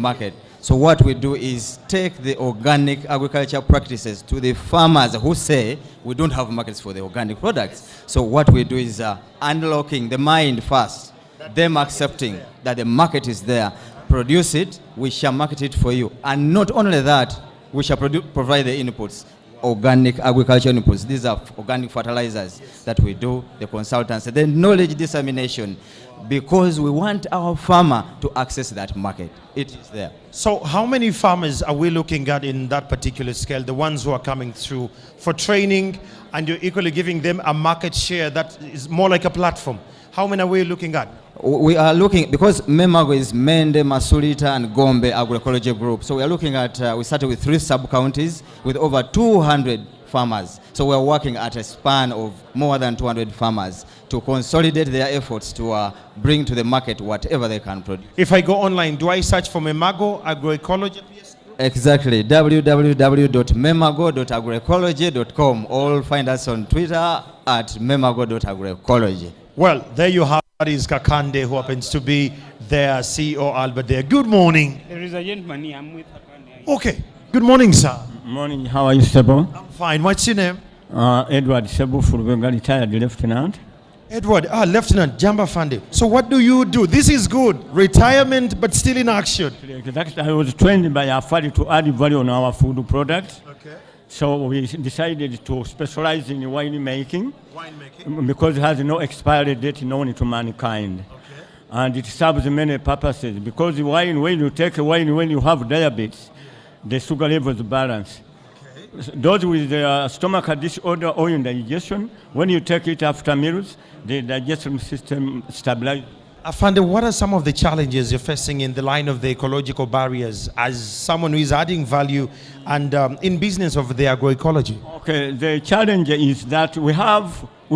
market. So what we do is take the organic agriculture practices to the farmers who say we don't have markets for the organic products. So what we do is unlocking the mind first, them accepting that the market is there, produce it, we shall market it for you. And not only that, we shall provide the inputs, organic agriculture inputs. These are organic fertilizers that we do, the consultants, the knowledge dissemination, because we want our farmer to access that market. It is there. So how many farmers are we looking at in that particular scale, the ones who are coming through for training, and you're equally giving them a market share that is more like a platform? How many are we looking at? We are looking, because Memago is Mende, Masulita, and Gombe agroecology group. So we are looking at, we started with 3 sub-counties with over 200 farmers. So we are working at a span of more than 200 farmers to consolidate their efforts to bring to the market whatever they can produce. If I go online, do I search for Memago Agroecology? Exactly, www.memago.agroecology.com, or find us on Twitter at memago.agroecology. Well, there you have. That is Kakande, who happens to be their CEO, Albert there. Good morning. There is a gentleman here. I'm with Kakande. Okay. Good morning, sir. Morning. How are you, Sebo? I'm fine. What's your name? Edward Sebo, retired lieutenant. Edward, Lieutenant Jamba Fande. So what do you do? This is good. Retirement, but still in action. I was trained by Afari to add value on our food products. Okay. So we decided to specialize in wine making. Winemaking? Because it has no expiry date known to mankind. Okay. And it serves many purposes. Because wine, when you take wine, when you have diabetes, the sugar levels balance. Okay. Those with the stomach disorder or indigestion, when you take it after meals, the digestion system stabilizes. Afande, what are some of the challenges you're facing in the line of the ecological barriers as someone who is adding value and in business of the agroecology? Okay, the challenge is that we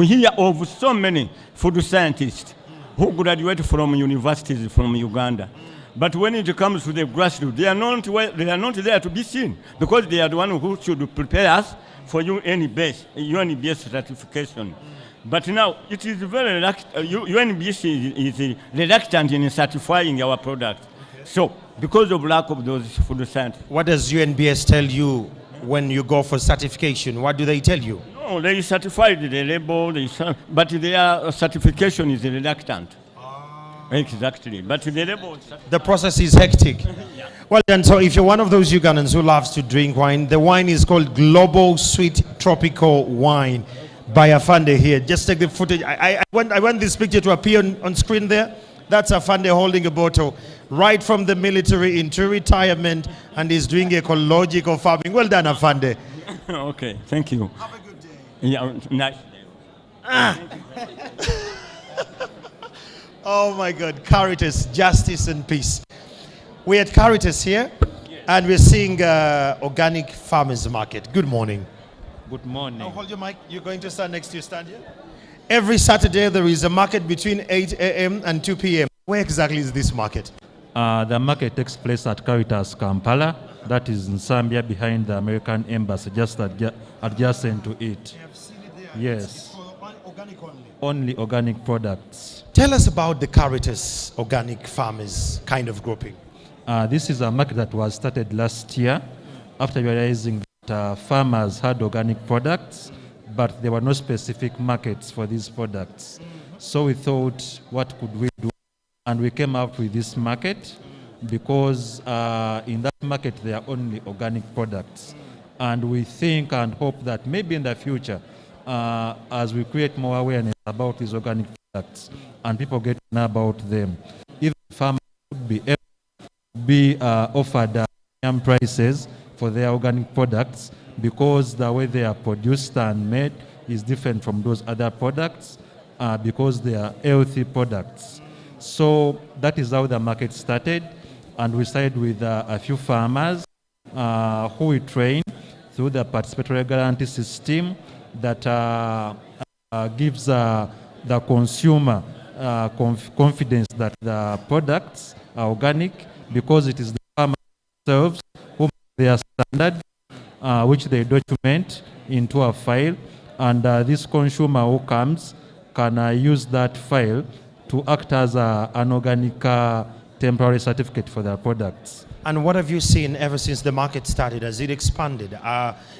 hear of so many food scientists who graduate from universities from Uganda. But when it comes to the grassroots, they are not there to be seen, because they are the one who should prepare us for UNBS certification. But now it is very reluctant. UNBC is reluctant in certifying our product. Okay. So because of lack of those food scientists. What does UNBS tell you when you go for certification? What do they tell you? No, they certified the label, but their certification is reluctant. Exactly, but the process is hectic. Yeah. Well then, so if you're one of those Ugandans who loves to drink wine, the wine is called Global Sweet Tropical Wine by Afande here. Just take the footage. I want this picture to appear on screen there. That's Afande holding a bottle right from the military into retirement, and is doing ecological farming. Well done, Afande. Okay, thank you. Have a good day. Yeah, nice day. Oh my God, Caritas, justice and peace. We're at Caritas here, and we're seeing organic farmers market. Good morning. Good morning. Now hold your mic. You're going to stand next to your stand here. Every Saturday there is a market between 8 a.m. and 2 p.m. Where exactly is this market? The market takes place at Caritas, Kampala. That is in Zambia, behind the American embassy, just adjacent to it. I have seen it there. Yes. Organic only. Only organic products. Tell us about the Caritas organic farmers kind of grouping. This is a market that was started last year after realizing that farmers had organic products, but there were no specific markets for these products. So we thought, what could we do? And we came up with this market because in that market there are only organic products. And we think and hope that maybe in the future, as we create more awareness about these organic products and people get to know about them, even farmers would be offered premium prices for their organic products, because the way they are produced and made is different from those other products, because they are healthy products. So that is how the market started, and we started with a few farmers who we train through the participatory guarantee system that gives the consumer confidence that the products are organic, because it is the farmers themselves who make their standard, which they document into a file, and this consumer who comes can use that file to act as an organic temporary certificate for their products. And what have you seen ever since the market started? Has it expanded?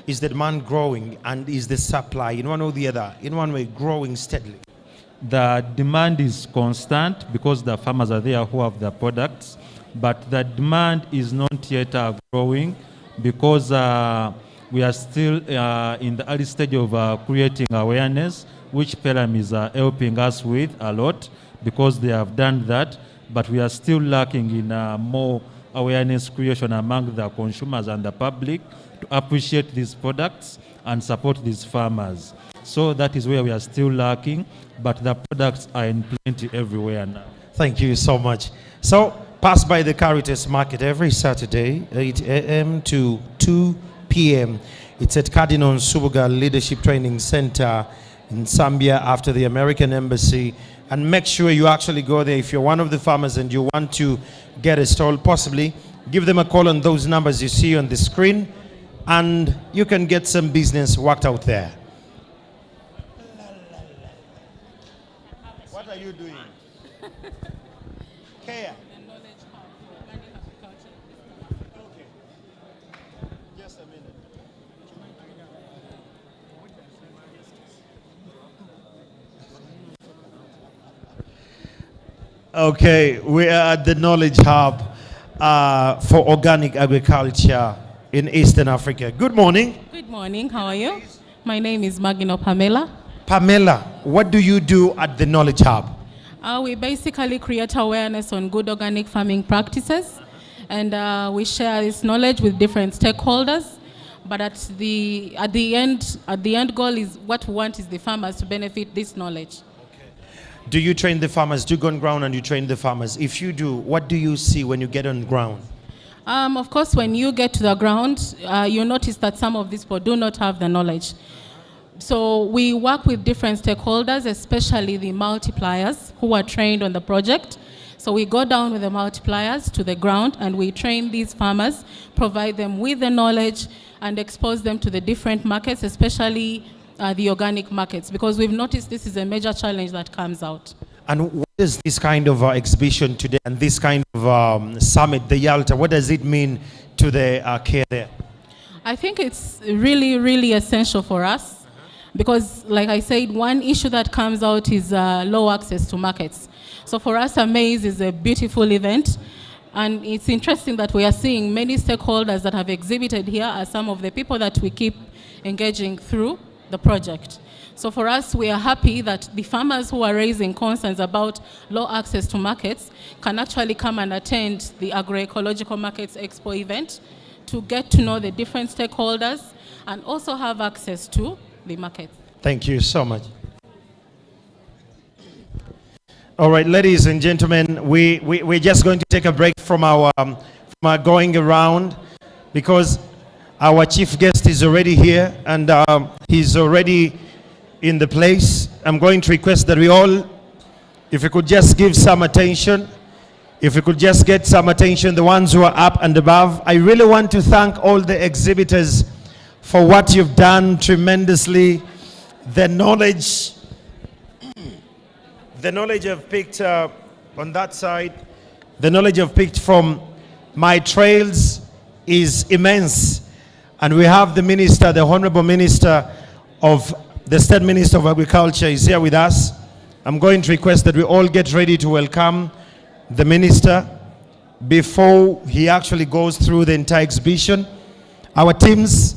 Is the demand growing? And is the supply, in one or the other, in one way, growing steadily? The demand is constant because the farmers are there who have the products, but the demand is not yet growing because we are still in the early stage of creating awareness, which PELUM is helping us with a lot because they have done that, but we are still lacking in more awareness creation among the consumers and the public to appreciate these products and support these farmers. So that is where we are still lacking, but the products are in plenty everywhere now. Thank you so much. So, pass by the Caritas Market every Saturday, 8 a.m. to 2 p.m. It's at Cardinal Subuga Leadership Training Center in Zambia after the American Embassy. And make sure you actually go there. If you're one of the farmers and you want to get a stall, possibly, give them a call on those numbers you see on the screen, and you can get some business worked out there. What are you doing? Kea. Okay. Just a minute. Okay, we are at the Knowledge Hub for organic agriculture in Eastern Africa. Good morning. Good morning, how are you? My name is Magino Pamela. Pamela, what do you do at the Knowledge Hub? We basically create awareness on good organic farming practices, and we share this knowledge with different stakeholders. But at the end goal is what we want is the farmers to benefit this knowledge. Do you train the farmers? Do you go on ground and you train the farmers? If you do, what do you see when you get on ground? Of course, when you get to the ground, you notice that some of these people do not have the knowledge. So we work with different stakeholders, especially the multipliers who are trained on the project. So we go down with the multipliers to the ground and we train these farmers, provide them with the knowledge and expose them to the different markets, especially the organic markets, because we've noticed this is a major challenge that comes out. And what is this kind of exhibition today and this kind of summit, the YALTA, what does it mean to the care there? I think it's really, really essential for us because, like I said, one issue that comes out is low access to markets. So for us, AMASE is a beautiful event. And it's interesting that we are seeing many stakeholders that have exhibited here are some of the people that we keep engaging through the project. So for us, we are happy that the farmers who are raising concerns about low access to markets can actually come and attend the Agroecological Markets Expo event to get to know the different stakeholders and also have access to the market. Thank you so much. All right, ladies and gentlemen, we're just going to take a break from our going around because our chief guest is already here and he's already in the place. I'm going to request that we all, if we could just give some attention, if we could just get some attention, the ones who are up and above. I really want to thank all the exhibitors for what you've done tremendously. The knowledge I've picked on that side, the knowledge I've picked from my trails is immense. And we have the minister, the Honorable Minister of the State Minister of Agriculture is here with us. I'm going to request that we all get ready to welcome the minister before he actually goes through the entire exhibition. Our teams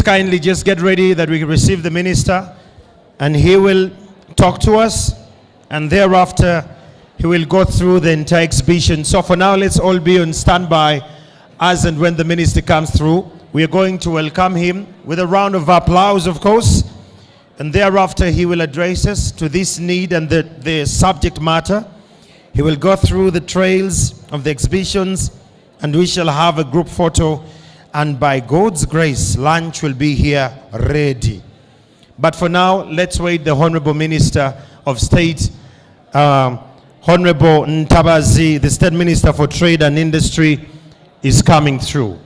kindly just get ready that we receive the minister and he will talk to us and thereafter he will go through the entire exhibition. So for now, let's all be on standby as and when the minister comes through. We are going to welcome him with a round of applause, of course, and thereafter he will address us to this need and the subject matter. He will go through the trails of the exhibitions and we shall have a group photo, and by God's grace, lunch will be here ready. But for now, let's wait. The Honorable Minister of State, Honorable Ntabazi, the State Minister for Trade and Industry, is coming through.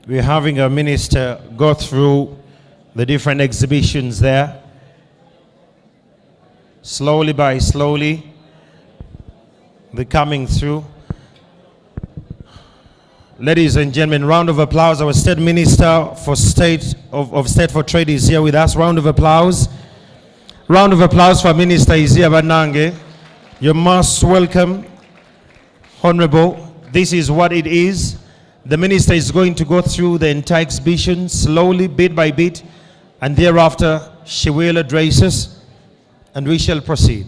We're having our minister go through the different exhibitions there. Slowly by slowly, they're coming through. Ladies and gentlemen, round of applause. Our State Minister for State of State for Trade is here with us. Round of applause. Round of applause for Minister Izia Banange. You're most welcome, Honorable. This is what it is. The Minister is going to go through the entire exhibition slowly, bit by bit, and thereafter she will address us, and we shall proceed.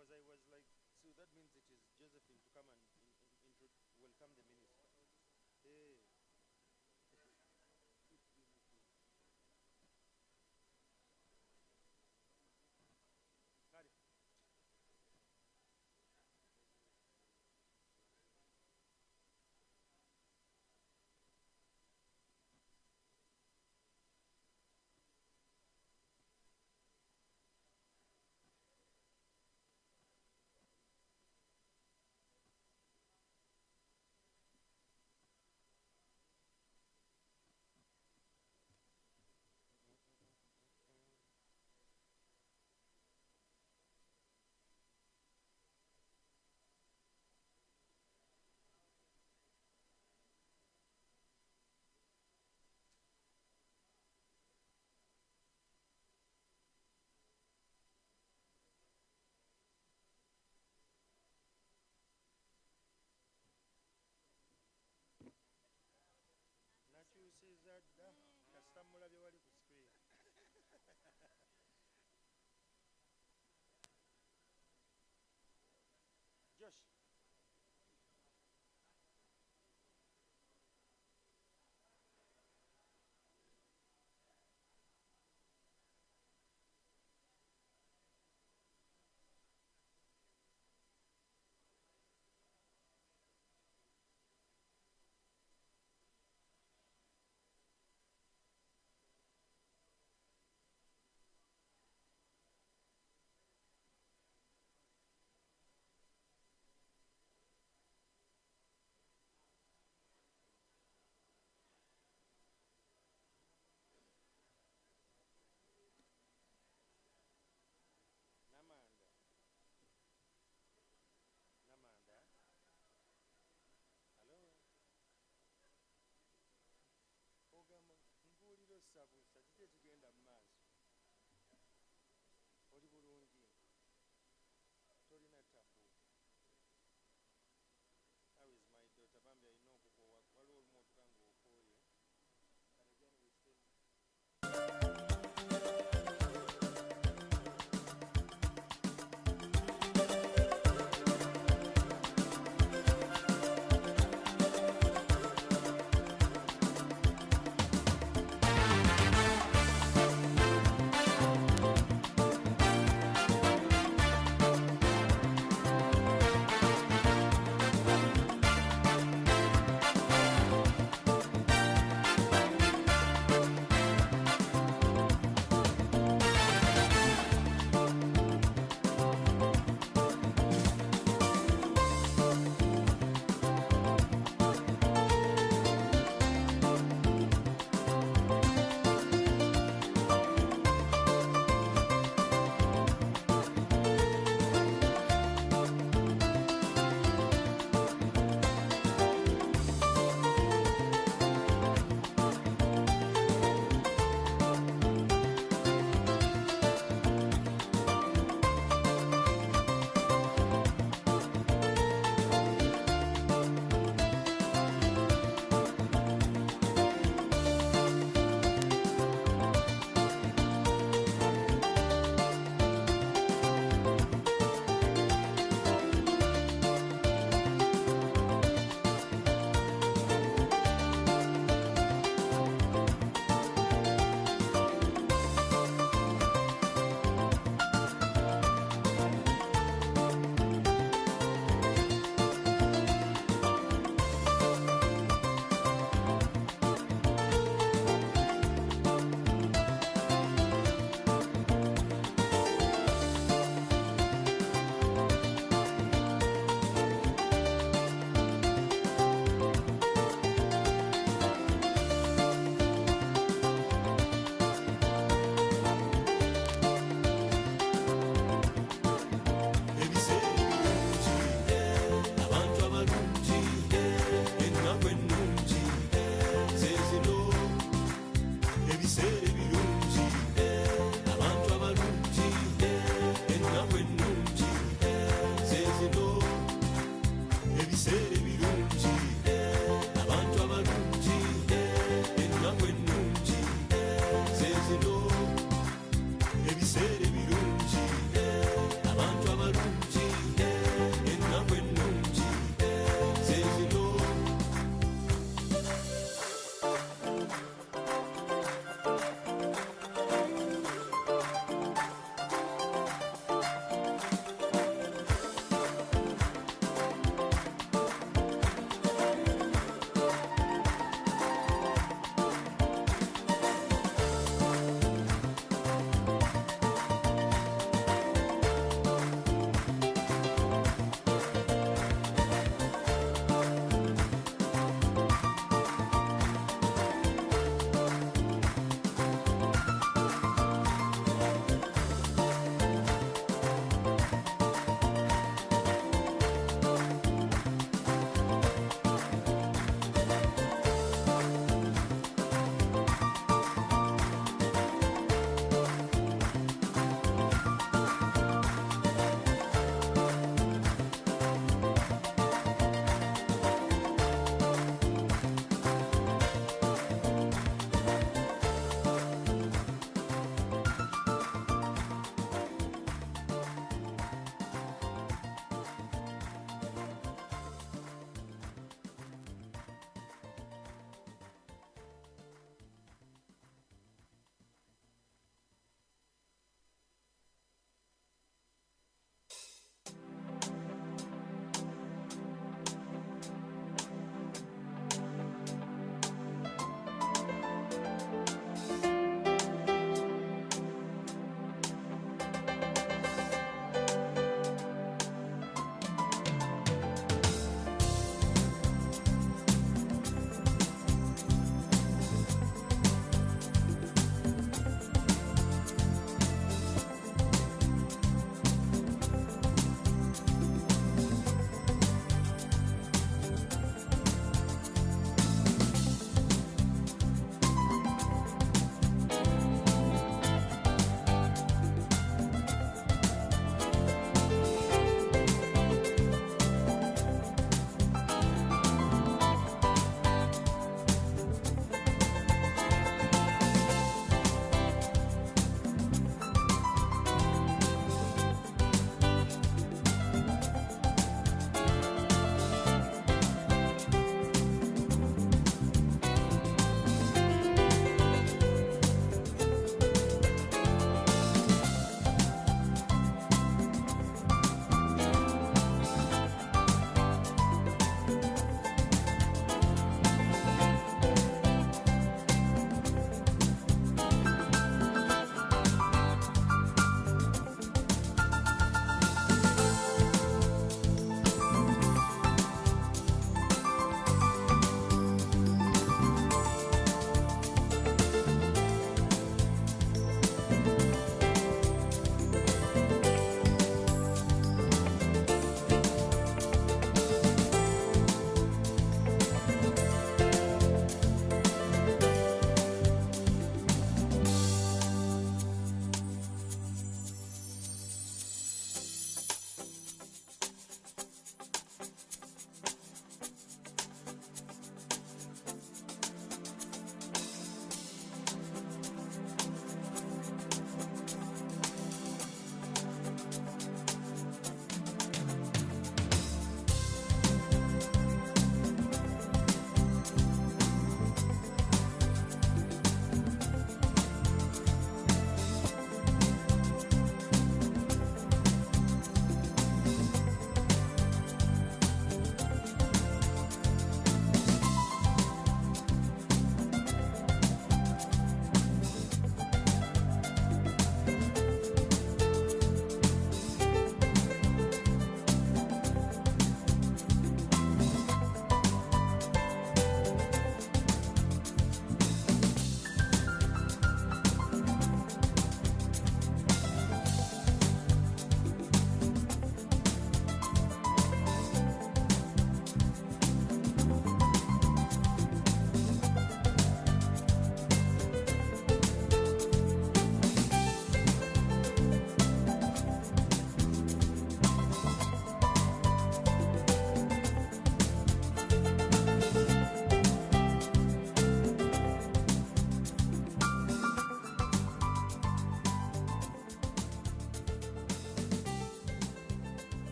Because I was like, so that means it is Josephine to come and welcome the minister. Hey. Got it. Nakyusizza dda kasita mulabye wali ku screen. Josh. Namanda. Namanda. Hello. Ogamba mbuulira ossabuusa kiki ekigenda mu maaso. Oli bulungi. Tolina tabu. How is my daughter? Bambi alina okukoowa. Waliwo olumu otuka ng'okooye. And again we still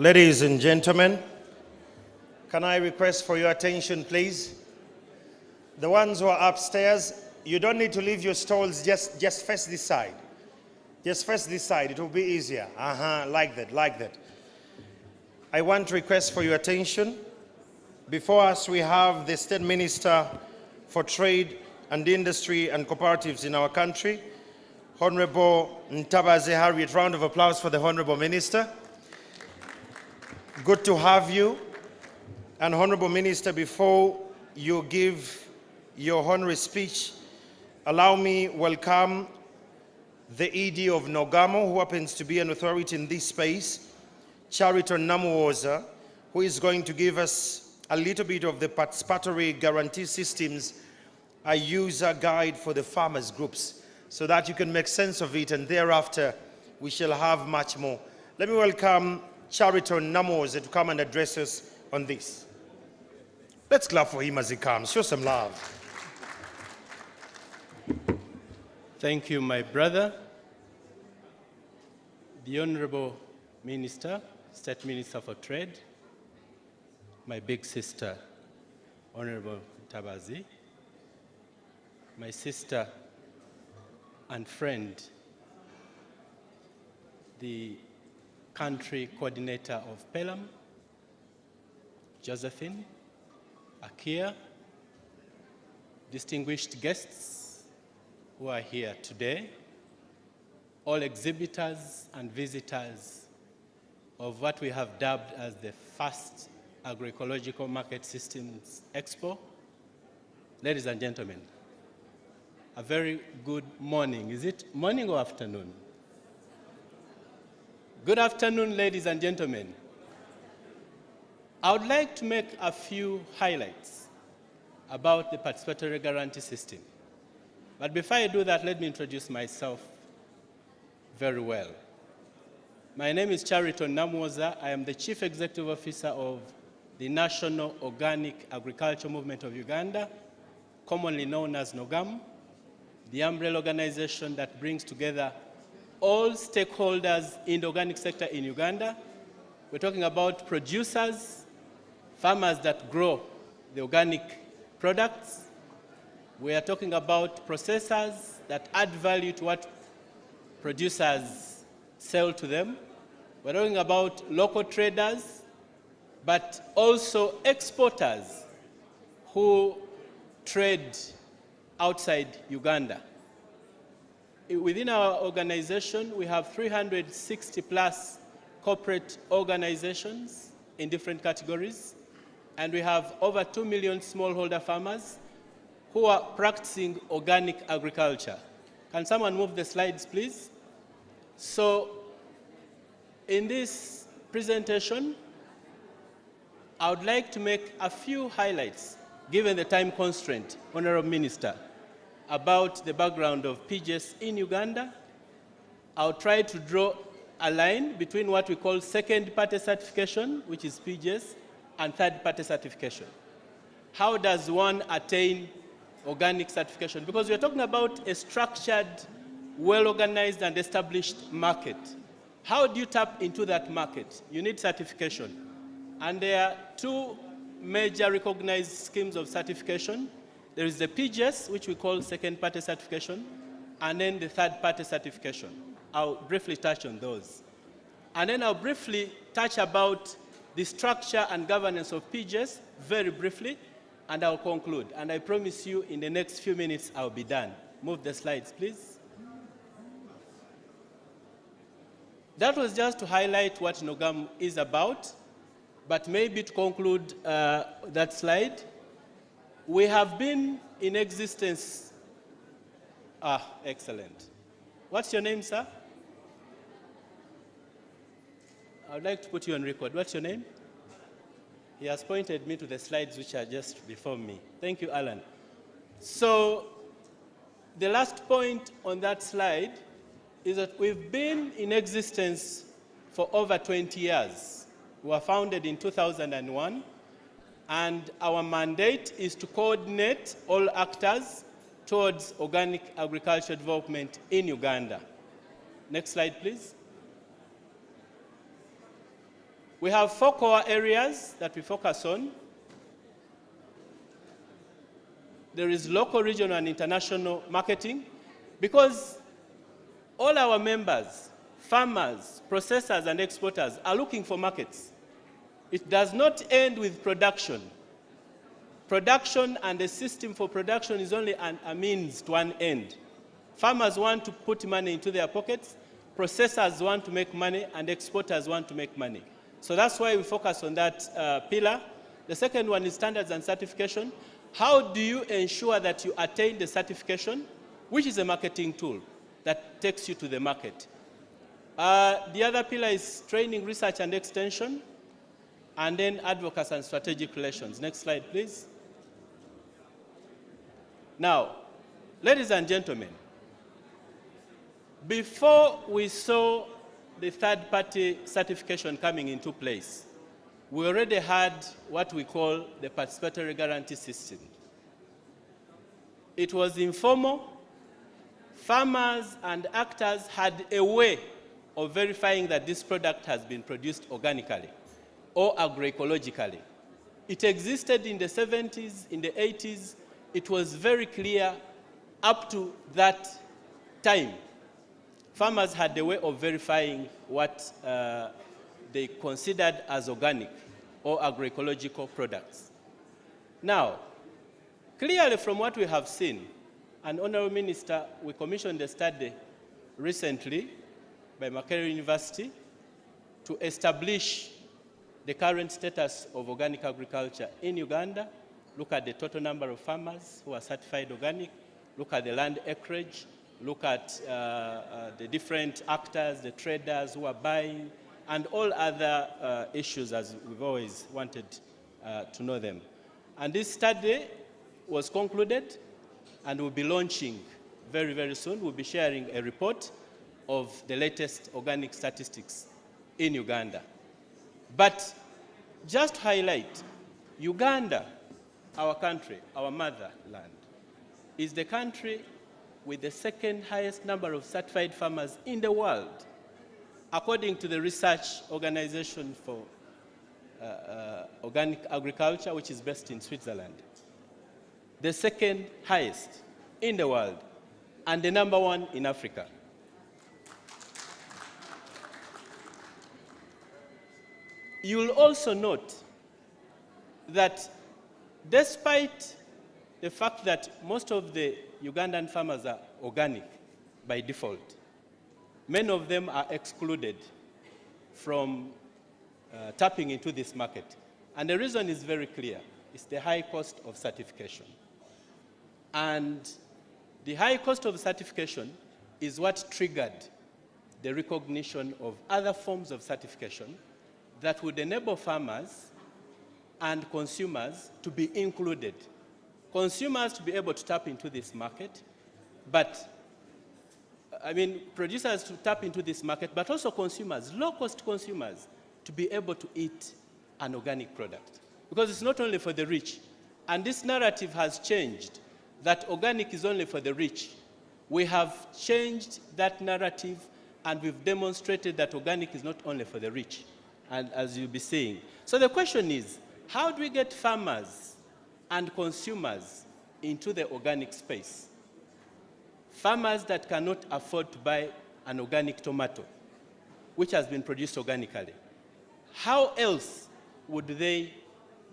Ladies and gentlemen, can I request for your attention, please? The ones who are upstairs, you don't need to leave your stalls, just face this side. Just face this side, it will be easier. Like that, like that. I want to request for your attention. Before us, we have the State Minister for Trade and Industry and Cooperatives in our country, Honorable Ntabazi Harriet. Round of applause for the Honorable Minister. Good to have you. And Honorable Minister, before you give your honorary speech, allow me welcome the ED of Nogamo, who happens to be an authority in this space, Chariton Namuwoza, who is going to give us a little bit of the participatory guarantee systems, a user guide for the farmers groups, so that you can make sense of it, and thereafter we shall have much more. Let me welcome Chariton Namuwoza to come and address us on this. Let's clap for him as he comes. Show some love. Thank you, my brother, the Honorable Minister, State Minister for Trade, my big sister, Honorable Ntabazi, my sister and friend, the country coordinator of PELUM, Josephine, IKEA, distinguished guests who are here today, all exhibitors and visitors of what we have dubbed as the first Agroecological Market Systems Expo. Ladies and gentlemen, a very good morning. Is it morning or afternoon? Good afternoon, ladies and gentlemen. I would like to make a few highlights about the participatory guarantee system. But before I do that, let me introduce myself very well. My name is Chariton Namuwoza. I am the Chief Executive Officer of the National Organic Agriculture Movement of Uganda, commonly known as NOGAM, the umbrella organization that brings together all stakeholders in the organic sector in Uganda. We're talking about producers, farmers that grow the organic products. We are talking about processors that add value to what producers sell to them. We're talking about local traders, but also exporters who trade outside Uganda. Within our organization, we have 360 plus corporate organizations in different categories, and we have over 2 million smallholder farmers who are practicing organic agriculture. Can someone move the slides, please? So, in this presentation, I would like to make a few highlights, given the time constraint, Honorable Minister, about the background of PGS in Uganda. I'll try to draw a line between what we call second-party certification, which is PGS, and third-party certification. How does one attain organic certification? Because we're talking about a structured, well-organized and established market. How do you tap into that market? You need certification. And there are two major recognized schemes of certification. There is the PGS, which we call second-party certification, and then the third-party certification. I'll briefly touch on those. And then I'll briefly touch about the structure and governance of PGS, very briefly, and I'll conclude. And I promise you, in the next few minutes, I'll be done. Move the slides, please. That was just to highlight what NOGAM is about, but maybe to conclude that slide, we have been in existence. Excellent. What's your name, sir? I would like to put you on record. What's your name? He has pointed me to the slides which are just before me. Thank you, Alan. So the last point on that slide is that we've been in existence for over 20 years. We were founded in 2001, and our mandate is to coordinate all actors towards organic agriculture development in Uganda. Next slide, please. We have 4 core areas that we focus on. There is local, regional, and international marketing, because all our members, farmers, processors, and exporters are looking for markets. It does not end with production. Production and the system for production is only a means to an end. Farmers want to put money into their pockets, processors want to make money, and exporters want to make money. So that's why we focus on that pillar. The second one is standards and certification. How do you ensure that you attain the certification, which is a marketing tool that takes you to the market? The other pillar is training, research, and extension, and then advocacy and strategic relations. Next slide, please. Now, ladies and gentlemen, before we saw the third-party certification coming into place, we already had what we call the participatory guarantee system. It was informal. Farmers and actors had a way of verifying that this product has been produced organically or agroecologically. It existed in the 70s, in the 80s. It was very clear up to that time. Farmers had a way of verifying what they considered as organic or agroecological products. Now, clearly from what we have seen, and Honorable Minister, we commissioned a study recently by Makerere University to establish the current status of organic agriculture in Uganda, look at the total number of farmers who are certified organic, look at the land acreage, look at the different actors, the traders who are buying, and all other issues as we've always wanted to know them. And this study was concluded and we'll be launching very, very soon. We'll be sharing a report of the latest organic statistics in Uganda. But just to highlight, Uganda, our country, our motherland, is the country with the second highest number of certified farmers in the world, according to the Research Organization for Organic Agriculture, which is based in Switzerland. The second highest in the world, and the number 1 in Africa. You will also note that despite the fact that most of the Ugandan farmers are organic by default, many of them are excluded from tapping into this market. And the reason is very clear. It's the high cost of certification. And the high cost of certification is what triggered the recognition of other forms of certification that would enable farmers and consumers to be included. Consumers to be able to tap into this market, producers to tap into this market, but also consumers, low-cost consumers, to be able to eat an organic product. Because it's not only for the rich. And this narrative has changed, that organic is only for the rich. We have changed that narrative, and we've demonstrated that organic is not only for the rich, and as you'll be seeing. So the question is, how do we get farmers and consumers into the organic space? Farmers that cannot afford to buy an organic tomato, which has been produced organically, how else would they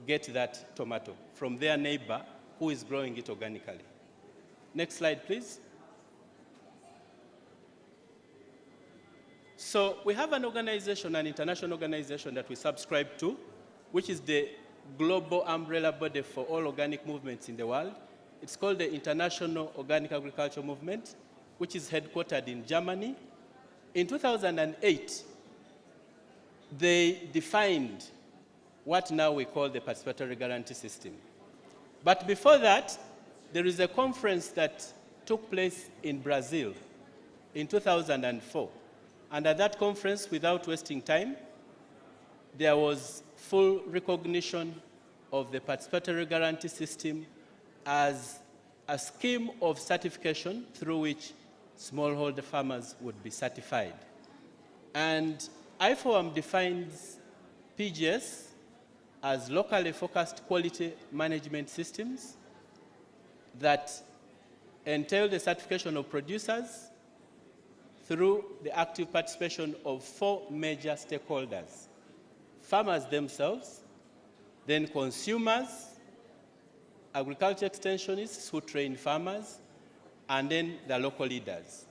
get that tomato from their neighbor who is growing it organically? Next slide, please. So we have an organization, an international organization that we subscribe to, which is the global umbrella body for all organic movements in the world. It's called the International Organic Agriculture Movement, which is headquartered in Germany. In 2008, they defined what now we call the participatory guarantee system. But before that, there is a conference that took place in Brazil in 2004. And at that conference, without wasting time, there was full recognition of the participatory guarantee system as a scheme of certification through which smallholder farmers would be certified. And IFOAM defines PGS as locally focused quality management systems that entail the certification of producers through the active participation of 4 major stakeholders: farmers themselves, then consumers, agriculture extensionists who train farmers, and then the local leaders.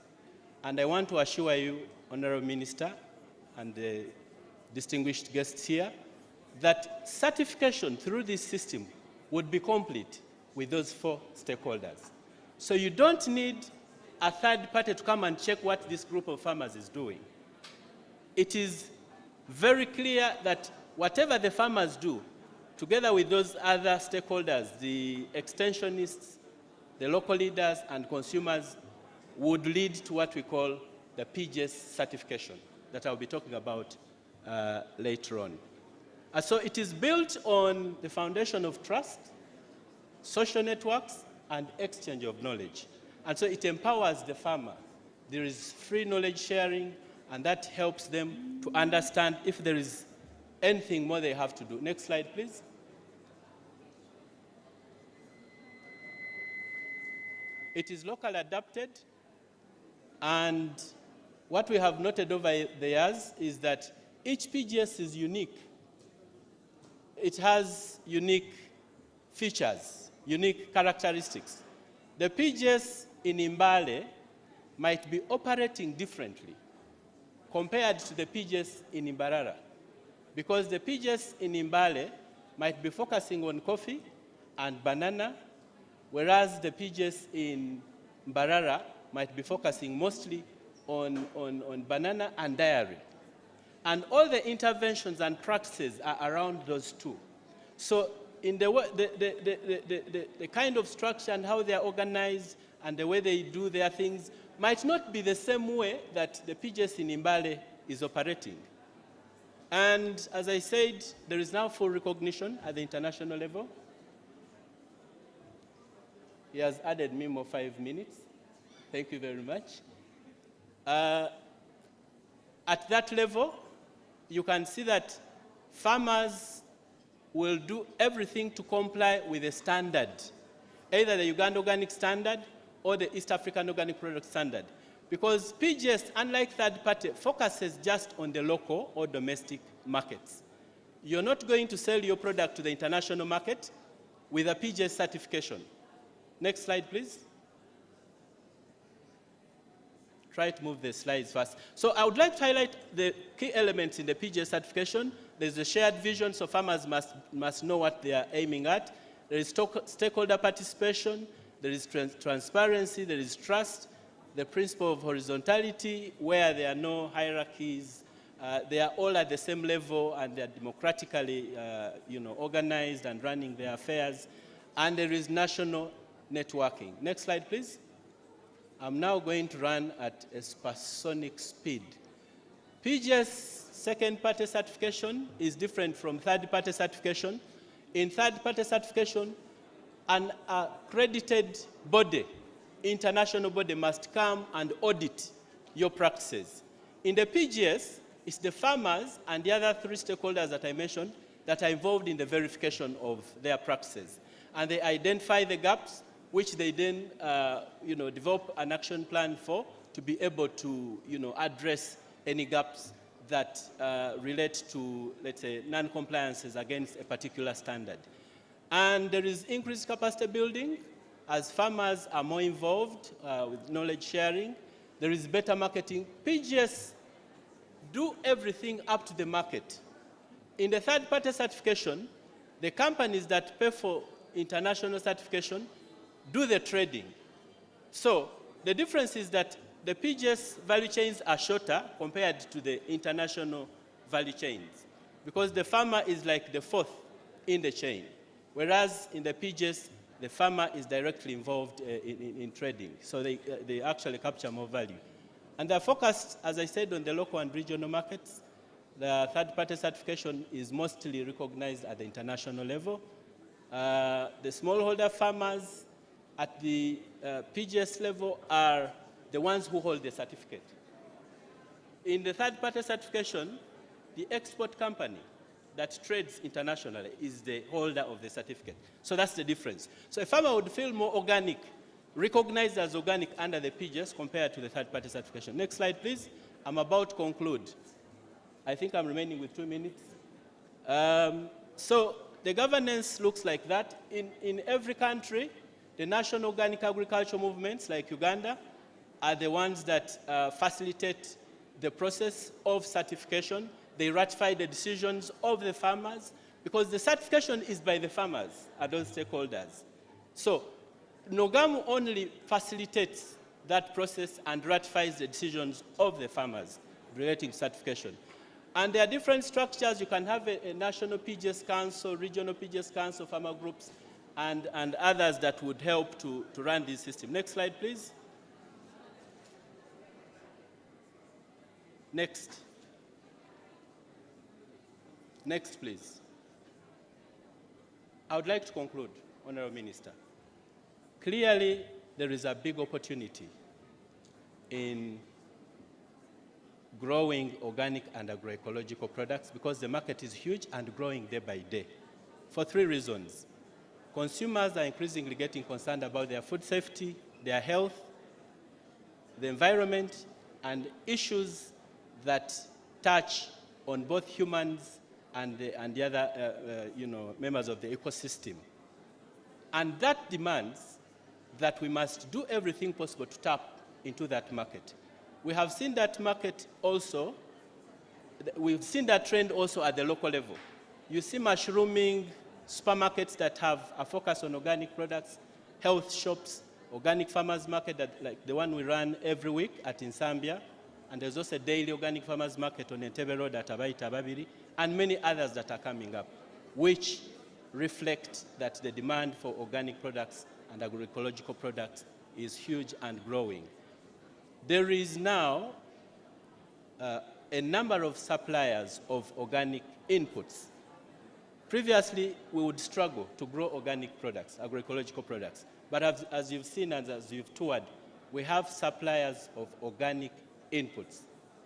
And I want to assure you, Honorable Minister, and the distinguished guests here, that certification through this system would be complete with those 4 stakeholders. So you don't need a third party to come and check what this group of farmers is doing. It is very clear that whatever the farmers do, together with those other stakeholders, the extensionists, the local leaders, and consumers, would lead to what we call the PGS certification that I'll be talking about later on. So it is built on the foundation of trust, social networks, and exchange of knowledge. And so it empowers the farmer. There is free knowledge sharing, and that helps them to understand if there is anything more they have to do. Next slide, please. It is local adapted, and what we have noted over the years is that each PGS is unique. It has unique features, unique characteristics. The PGS in Mbale might be operating differently compared to the PGS in Mbarara, because the PGS in Mbale might be focusing on coffee and banana, whereas the PGS in Mbarara might be focusing mostly on banana and dairy. And all the interventions and practices are around those two. So in the kind of structure and how they are organized and the way they do their things might not be the same way that the PGS in Mbale is operating. And as I said, there is now full recognition at the international level. He has added me more 5 minutes. Thank you very much. At that level, you can see that farmers will do everything to comply with the standard, either the Uganda Organic Standard or the East African Organic Product Standard. Because PGS, unlike third party, focuses just on the local or domestic markets. You're not going to sell your product to the international market with a PGS certification. Next slide, please. Try to move the slides fast. So I would like to highlight the key elements in the PGS certification. There's a shared vision, so farmers must know what they are aiming at. There is stakeholder participation, there is transparency, there is trust, the principle of horizontality, where there are no hierarchies. They are all at the same level, and they are democratically organized and running their affairs. And there is national networking. Next slide, please. I'm now going to run at a supersonic speed. PGS second-party certification is different from third-party certification. In third-party certification, an accredited body, international body, must come and audit your practices. In the PGS, it's the farmers and the other 3 stakeholders that I mentioned that are involved in the verification of their practices. And they identify the gaps, which they then develop an action plan for to be able to address any gaps that relate to, let's say, non-compliances against a particular standard. And there is increased capacity building as farmers are more involved with knowledge sharing. There is better marketing. PGS do everything up to the market. In the third-party certification, the companies that pay for international certification do the trading. So the difference is that the PGS value chains are shorter compared to the international value chains, because the farmer is like the 4th in the chain, whereas in the PGS, the farmer is directly involved in trading. So they actually capture more value. And they're focused, as I said, on the local and regional markets. The third-party certification is mostly recognized at the international level. The smallholder farmers at the PGS level are the ones who hold the certificate. In the third-party certification, the export company that trades internationally is the holder of the certificate. So that's the difference. So a farmer would feel more organic, recognized as organic under the PGS compared to the third-party certification. Next slide, please. I'm about to conclude. I think I'm remaining with 2 minutes. So the governance looks like that. In every country, the national organic agriculture movements like Uganda are the ones that facilitate the process of certification. They ratify the decisions of the farmers because the certification is by the farmers, are those stakeholders. So NOGAMU only facilitates that process and ratifies the decisions of the farmers relating to certification. And there are different structures. You can have a national PGS council, regional PGS council, farmer groups, and others that would help to run this system. Next slide, please. Next. Next, please. I would like to conclude, Honorable Minister. Clearly, there is a big opportunity in growing organic and agroecological products because the market is huge and growing day by day for 3 reasons. Consumers are increasingly getting concerned about their food safety, their health, the environment, and issues that touch on both humans and the other members of the ecosystem. And that demands that we must do everything possible to tap into that market. We have seen that market also, we've seen that trend also at the local level. You see mushrooming supermarkets that have a focus on organic products, health shops, organic farmers market like the one we run every week at Insambia, and there's also a daily organic farmers market on Entebbe Road at Abaita Babiri, and many others that are coming up, which reflect that the demand for organic products and agroecological products is huge and growing. There is now a number of suppliers of organic inputs. Previously, we would struggle to grow organic products, agroecological products. But as you've seen and as you've toured, we have suppliers of organic inputs,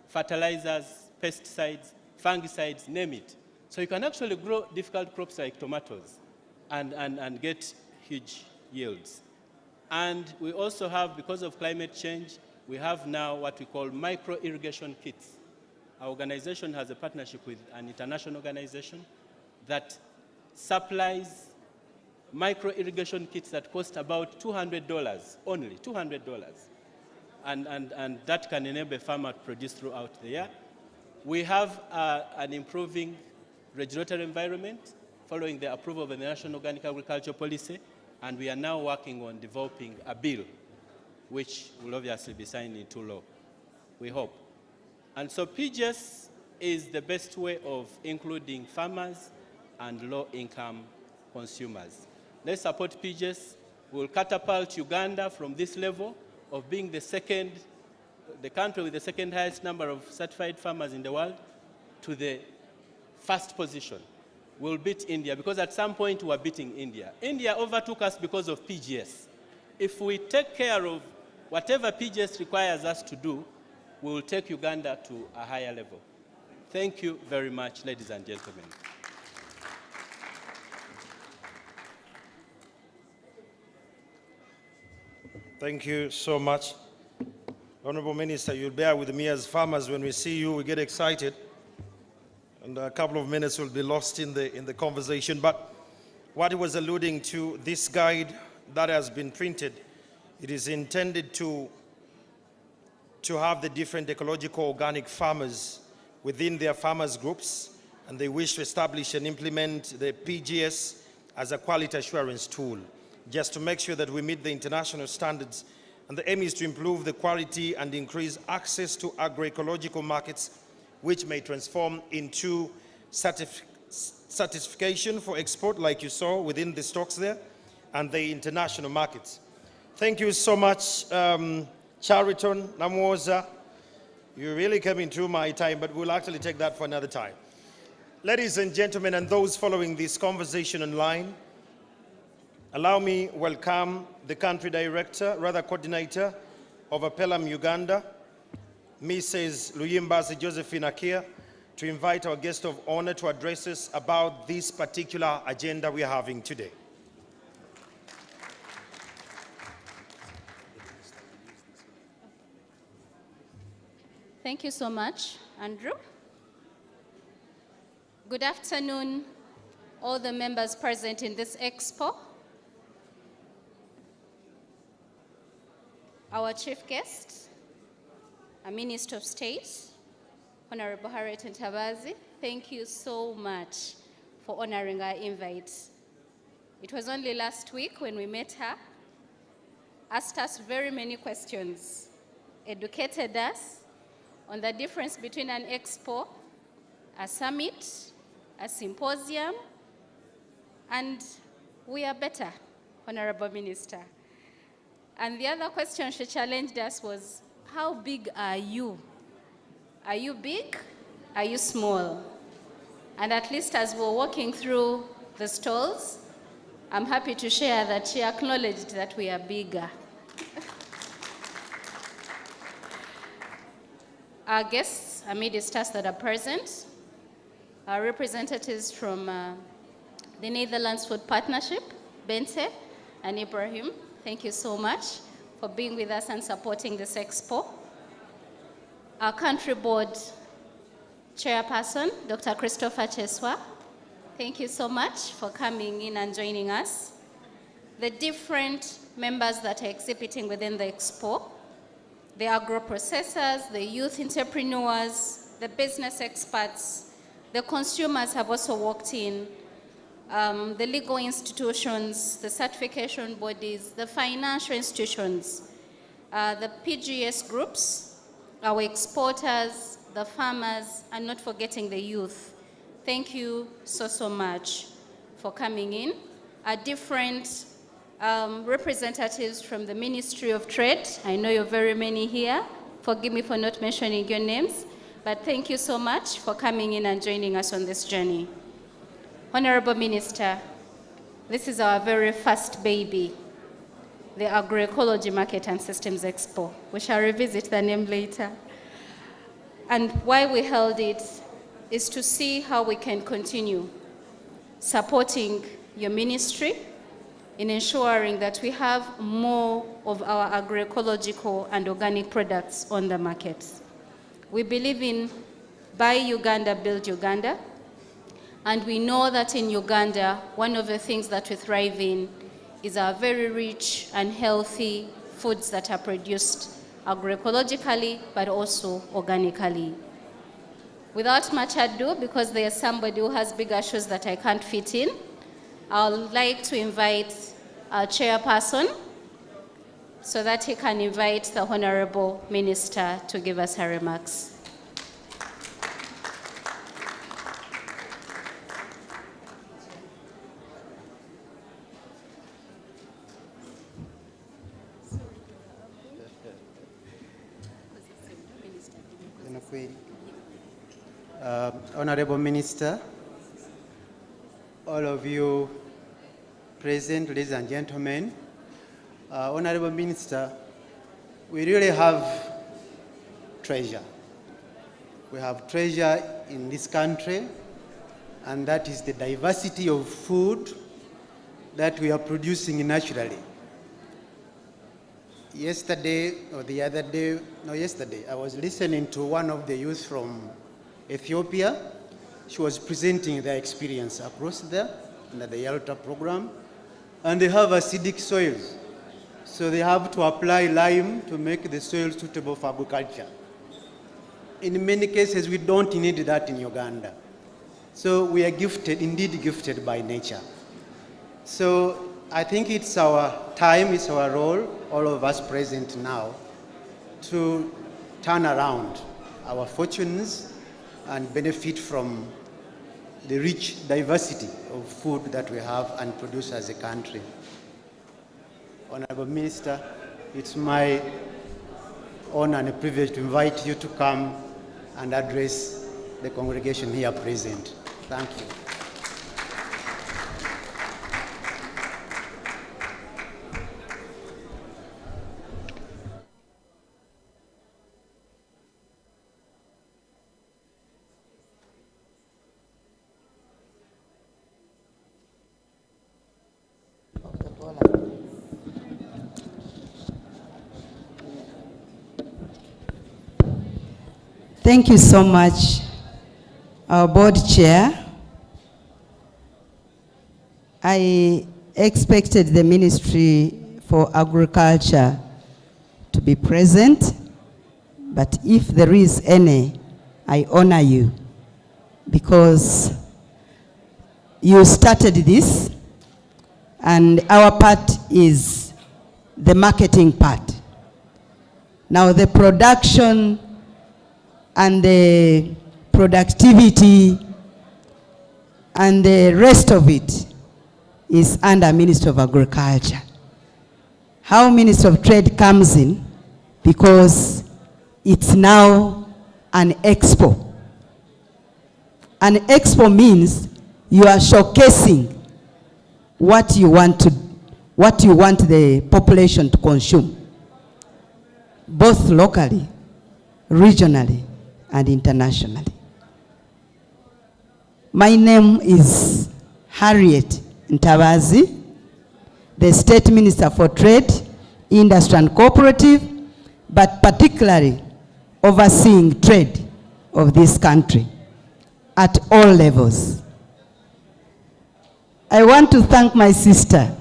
fertilizers, pesticides, fungicides, name it. So you can actually grow difficult crops like tomatoes and get huge yields. And we also have, because of climate change, we have now what we call micro-irrigation kits. Our organization has a partnership with an international organization that supplies micro-irrigation kits that cost about $200, only $200. And that can enable a farmer to produce throughout the year. We have an improving regulatory environment following the approval of the National Organic Agriculture Policy, and we are now working on developing a bill which will obviously be signed into law, we hope. And so PGS is the best way of including farmers and low-income consumers. Let's support PGS. We'll catapult Uganda from this level of being the country with the second highest number of certified farmers in the world to the first position. We'll beat India because at some point we're beating India. India overtook us because of PGS. If we take care of whatever PGS requires us to do, we will take Uganda to a higher level. Thank you very much, ladies and gentlemen. Thank you so much. Honorable Minister, you'll bear with me as farmers. When we see you, we get excited. And a couple of minutes will be lost in the conversation. But what he was alluding to, this guide that has been printed, it is intended to have the different ecological organic farmers within their farmers groups, and they wish to establish and implement the PGS as a quality assurance tool, just to make sure that we meet the international standards. And the aim is to improve the quality and increase access to agroecological markets, which may transform into certification for export, like you saw within the stocks there, and the international markets. Thank you so much, Chariton Namwoza. You really came into my time, but we'll actually take that for another time. Ladies and gentlemen, and those following this conversation online, allow me welcome the country director, rather coordinator of PELUM Uganda, Mrs. Luyimbazi Josephine Akia, to invite our guest of honor to address us about this particular agenda we are having today. Thank you so much, Andrew. Good afternoon, all the members present in this expo. Our chief guest, our Minister of State, Honorable Harriet Ntabazi, thank you so much for honoring our invite. It was only last week when we met her, asked us very many questions, educated us on the difference between an expo, a summit, a symposium, and we are better, Honorable Minister. And the other question she challenged us was, how big are you? Are you big? Are you small? And at least as we're walking through the stalls, I'm happy to share that she acknowledged that we are bigger. Our guests, amidst us that are present, are representatives from the Netherlands Food Partnership, Bente and Ibrahim. Thank you so much for being with us and supporting this expo. Our country board chairperson, Dr. Christopher Cheswa, thank you so much for coming in and joining us. The different members that are exhibiting within the expo, the agro-processors, the youth entrepreneurs, the business experts, the consumers have also walked in, the legal institutions, the certification bodies, the financial institutions, the PGS groups, our exporters, the farmers, and not forgetting the youth. Thank you so much for coming in. Our different representatives from the Ministry of Trade. I know you're very many here. Forgive me for not mentioning your names, but thank you so much for coming in and joining us on this journey. Honorable Minister, this is our very first baby, the Agroecology Market and Systems Expo. We shall revisit the name later. And why we held it is to see how we can continue supporting your ministry in ensuring that we have more of our agroecological and organic products on the market. We believe in Buy Uganda, Build Uganda, and we know that in Uganda, one of the things that we thrive in is our very rich and healthy foods that are produced agroecologically, but also organically. Without much ado, because there's somebody who has bigger shoes that I can't fit in, I would like to invite our chairperson so that he can invite the Honorable Minister to give us her remarks. Honorable Minister, all of you present, ladies and gentlemen, Honorable Minister, we really have treasure. We have treasure in this country, and that is the diversity of food that we are producing naturally. Yesterday, or the other day, no, yesterday, I was listening to one of the youth from Ethiopia. She was presenting their experience across there under the YALTA program, and they have acidic soils. So they have to apply lime to make the soil suitable for agriculture. In many cases, we don't need that in Uganda. So we are gifted, indeed gifted by nature. So I think it's our time, it's our role, all of us present now, to turn around our fortunes and benefit from the rich diversity of food that we have and produce as a country. Honorable Minister, it's my honor and a privilege to invite you to come and address the congregation here present. Thank you. Thank you so much, our board chair. I expected the Ministry for Agriculture to be present, but if there is any, I honor you because you started this and our part is the marketing part. Now the production and the productivity and the rest of it is under Ministry of Agriculture. How Ministry of Trade comes in because it's now an expo. An expo means you are showcasing what you want the population to consume, both locally, regionally, and internationally. My name is Harriet Ntabazi, the State Minister for Trade, Industry and Cooperative, but particularly overseeing trade of this country at all levels. I want to thank my sister.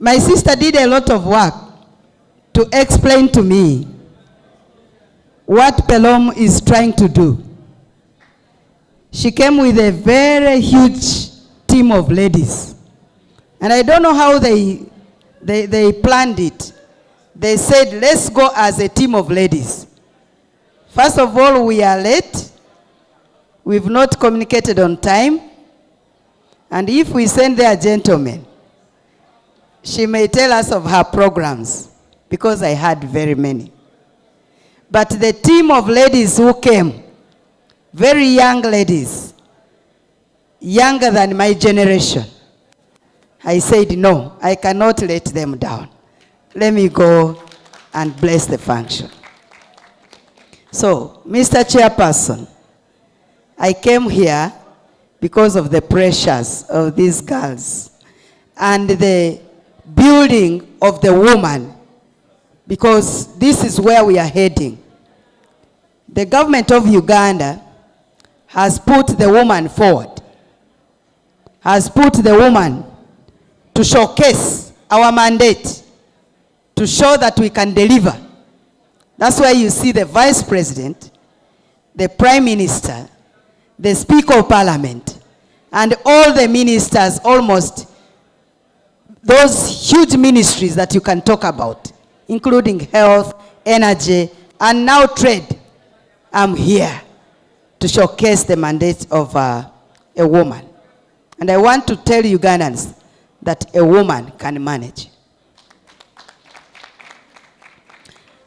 My sister did a lot of work to explain to me what PELUM is trying to do. She came with a very huge team of ladies. And I don't know how they planned it. They said, let's go as a team of ladies. First of all, we are late. We've not communicated on time. And if we send there gentlemen, she may tell us of her programs, because I had very many. But the team of ladies who came, very young ladies, younger than my generation, I said, no, I cannot let them down. Let me go and bless the function. So, Mr. Chairperson, I came here because of the pressures of these girls and the building of the woman, because this is where we are heading. The government of Uganda has put the woman forward, has put the woman to showcase our mandate, to show that we can deliver. That's why you see the Vice President, the Prime Minister, the Speaker of Parliament, and all the ministers, almost those huge ministries that you can talk about, including health, energy, and now trade. I'm here to showcase the mandate of a woman. And I want to tell Ugandans that a woman can manage.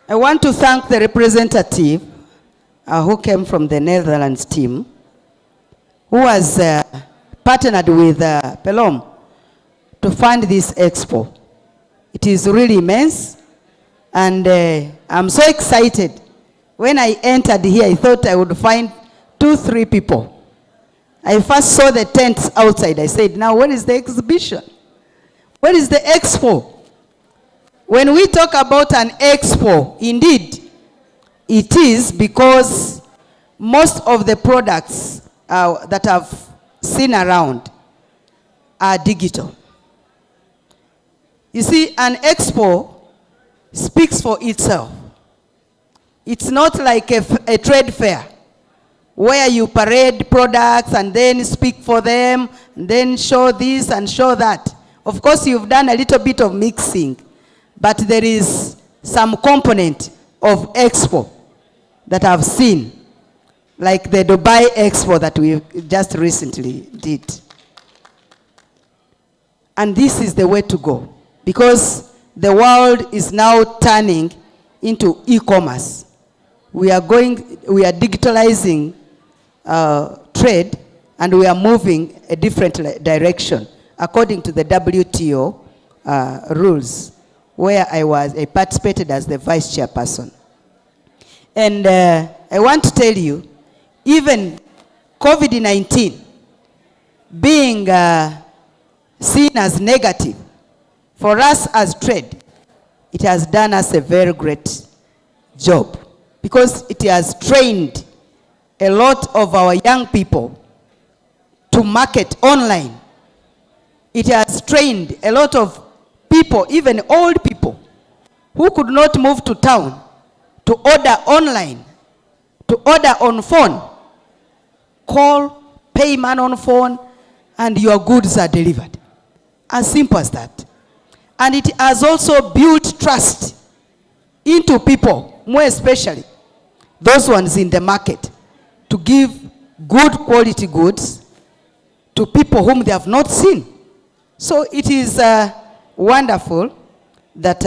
I want to thank the representative who came from the Netherlands team, who has partnered with PELUM to fund this expo. It is really immense, and I'm so excited. When I entered here, I thought I would find 2-3 people. I first saw the tents outside. I said, now where is the exhibition? Where is the expo? When we talk about an expo, indeed, it is because most of the products that I've seen around are digital. You see, an expo speaks for itself. It's not like a trade fair where you parade products and then speak for them, and then show this and show that. Of course, you've done a little bit of mixing, but there is some component of expo that I've seen, like the Dubai Expo that we just recently did. And this is the way to go, because the world is now turning into e-commerce. We are digitalizing trade, and we are moving a different direction according to the WTO rules, where I participated as the vice chairperson. And I want to tell you, even COVID-19 being seen as negative, for us as trade, it has done us a very great job because it has trained a lot of our young people to market online. It has trained a lot of people, even old people, who could not move to town to order online, to order on phone. Call, pay man on phone, and your goods are delivered. As simple as that. And it has also built trust into people, more especially those ones in the market, to give good quality goods to people whom they have not seen. So it is wonderful that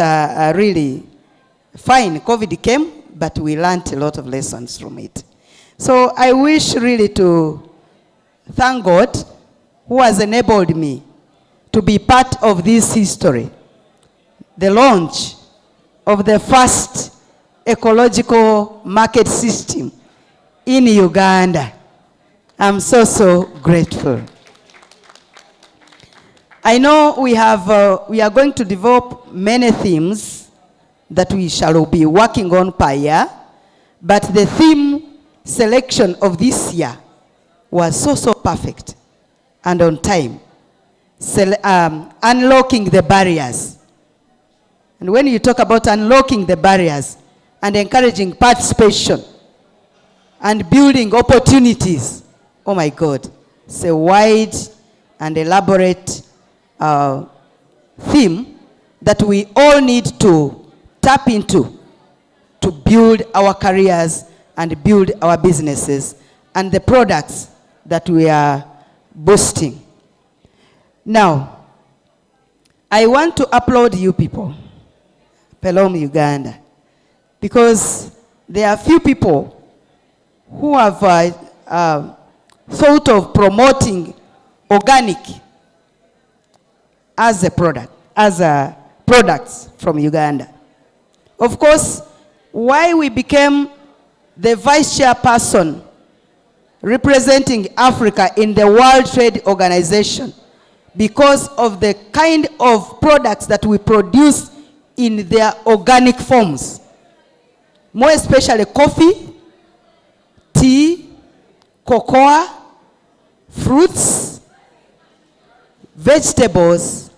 really fine COVID came, but we learned a lot of lessons from it. So I wish really to thank God who has enabled me to be part of this history, the launch of the first ecological market system in Uganda. I'm so grateful. I know we are going to develop many themes that we shall be working on per year, but the theme selection of this year was so perfect and on time. Unlocking the barriers. And when you talk about unlocking the barriers and encouraging participation and building opportunities, oh my God, it's a wide and elaborate theme that we all need to tap into to build our careers and build our businesses and the products that we are boosting. Now, I want to applaud you people, PELUM Uganda, because there are few people who have thought of promoting organic as a product, products from Uganda. Of course, why we became the vice chairperson representing Africa in the World Trade Organization, because of the kind of products that we produce in their organic forms. More especially coffee, tea, cocoa, fruits, vegetables,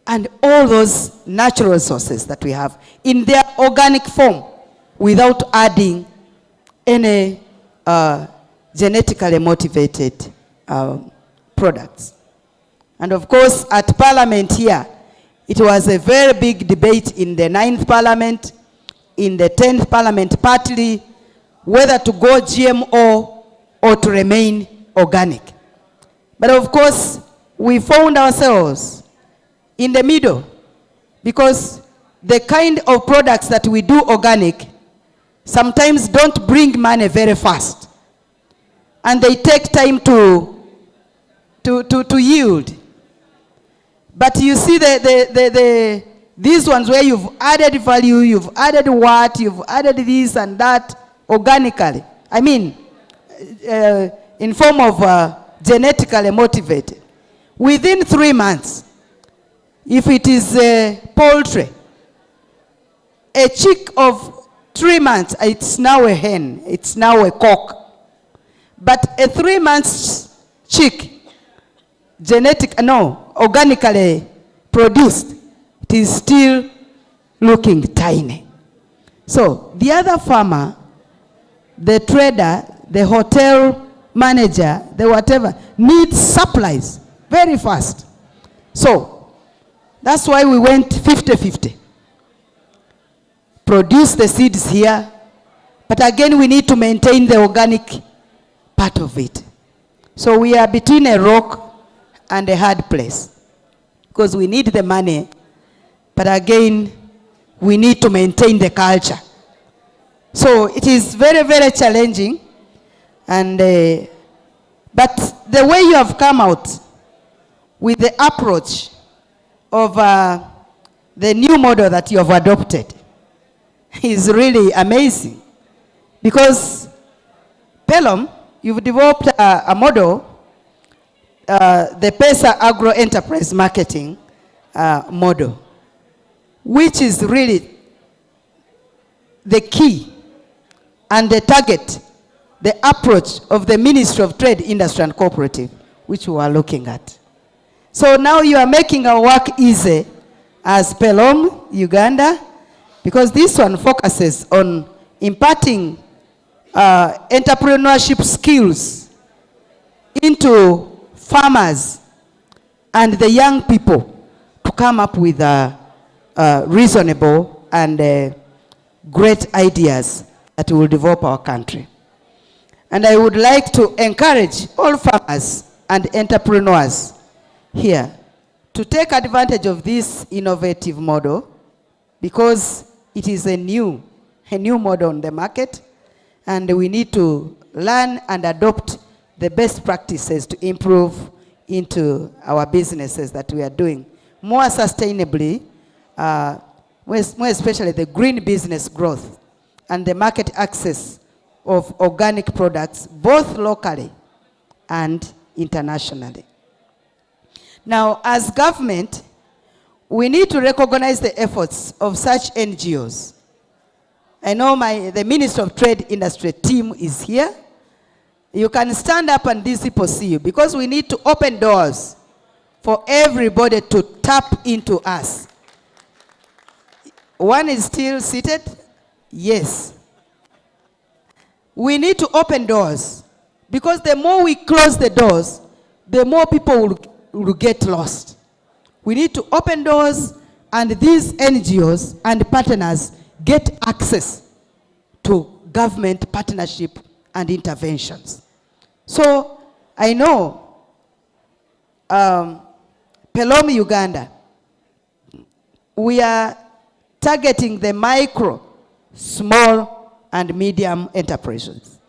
and all those natural resources that we have in their organic form without adding any genetically motivated products. And of course, at Parliament here, it was a very big debate in the 9th Parliament, in the 10th Parliament partly, whether to go GMO or to remain organic. But of course, we found ourselves in the middle, because the kind of products that we do organic sometimes don't bring money very fast. And they take time to yield. But you see these ones where you've added value, you've added what, you've added this and that organically. I mean, in form of genetically motivated. Within 3 months, if it is poultry, a chick of 3 months, it's now a hen, it's now a cock. But a 3 months chick, organically produced, it is still looking tiny. So the other farmer, the trader, the hotel manager, the whatever, needs supplies very fast. So that's why we went 50-50. Produce the seeds here, but again we need to maintain the organic part of it. So we are between a rock and a hard place, because we need the money, but again, we need to maintain the culture. So it is very, very challenging, and but the way you have come out with the approach of the new model that you have adopted is really amazing, because PELUM, you've developed a model, the PESA Agro Enterprise Marketing model, which is really the key and the target, the approach of the Ministry of Trade, Industry and Cooperative, which we are looking at. So now you are making our work easy as PELUM Uganda, because this one focuses on imparting entrepreneurship skills into farmers and the young people to come up with reasonable and great ideas that will develop our country. And I would like to encourage all farmers and entrepreneurs here to take advantage of this innovative model, because it is a new model on the market, and we need to learn and adopt the best practices to improve into our businesses that we are doing more sustainably, more especially the green business growth and the market access of organic products, both locally and internationally. Now, as government, we need to recognize the efforts of such NGOs. I know the Minister of Trade Industry team is here. You can stand up and these people see you, because we need to open doors for everybody to tap into us. One is still seated? Yes. We need to open doors, because the more we close the doors, the more people will get lost. We need to open doors, and these NGOs and partners get access to government partnership and interventions. So I know PELUM Uganda, we are targeting the micro, small, and medium enterprises.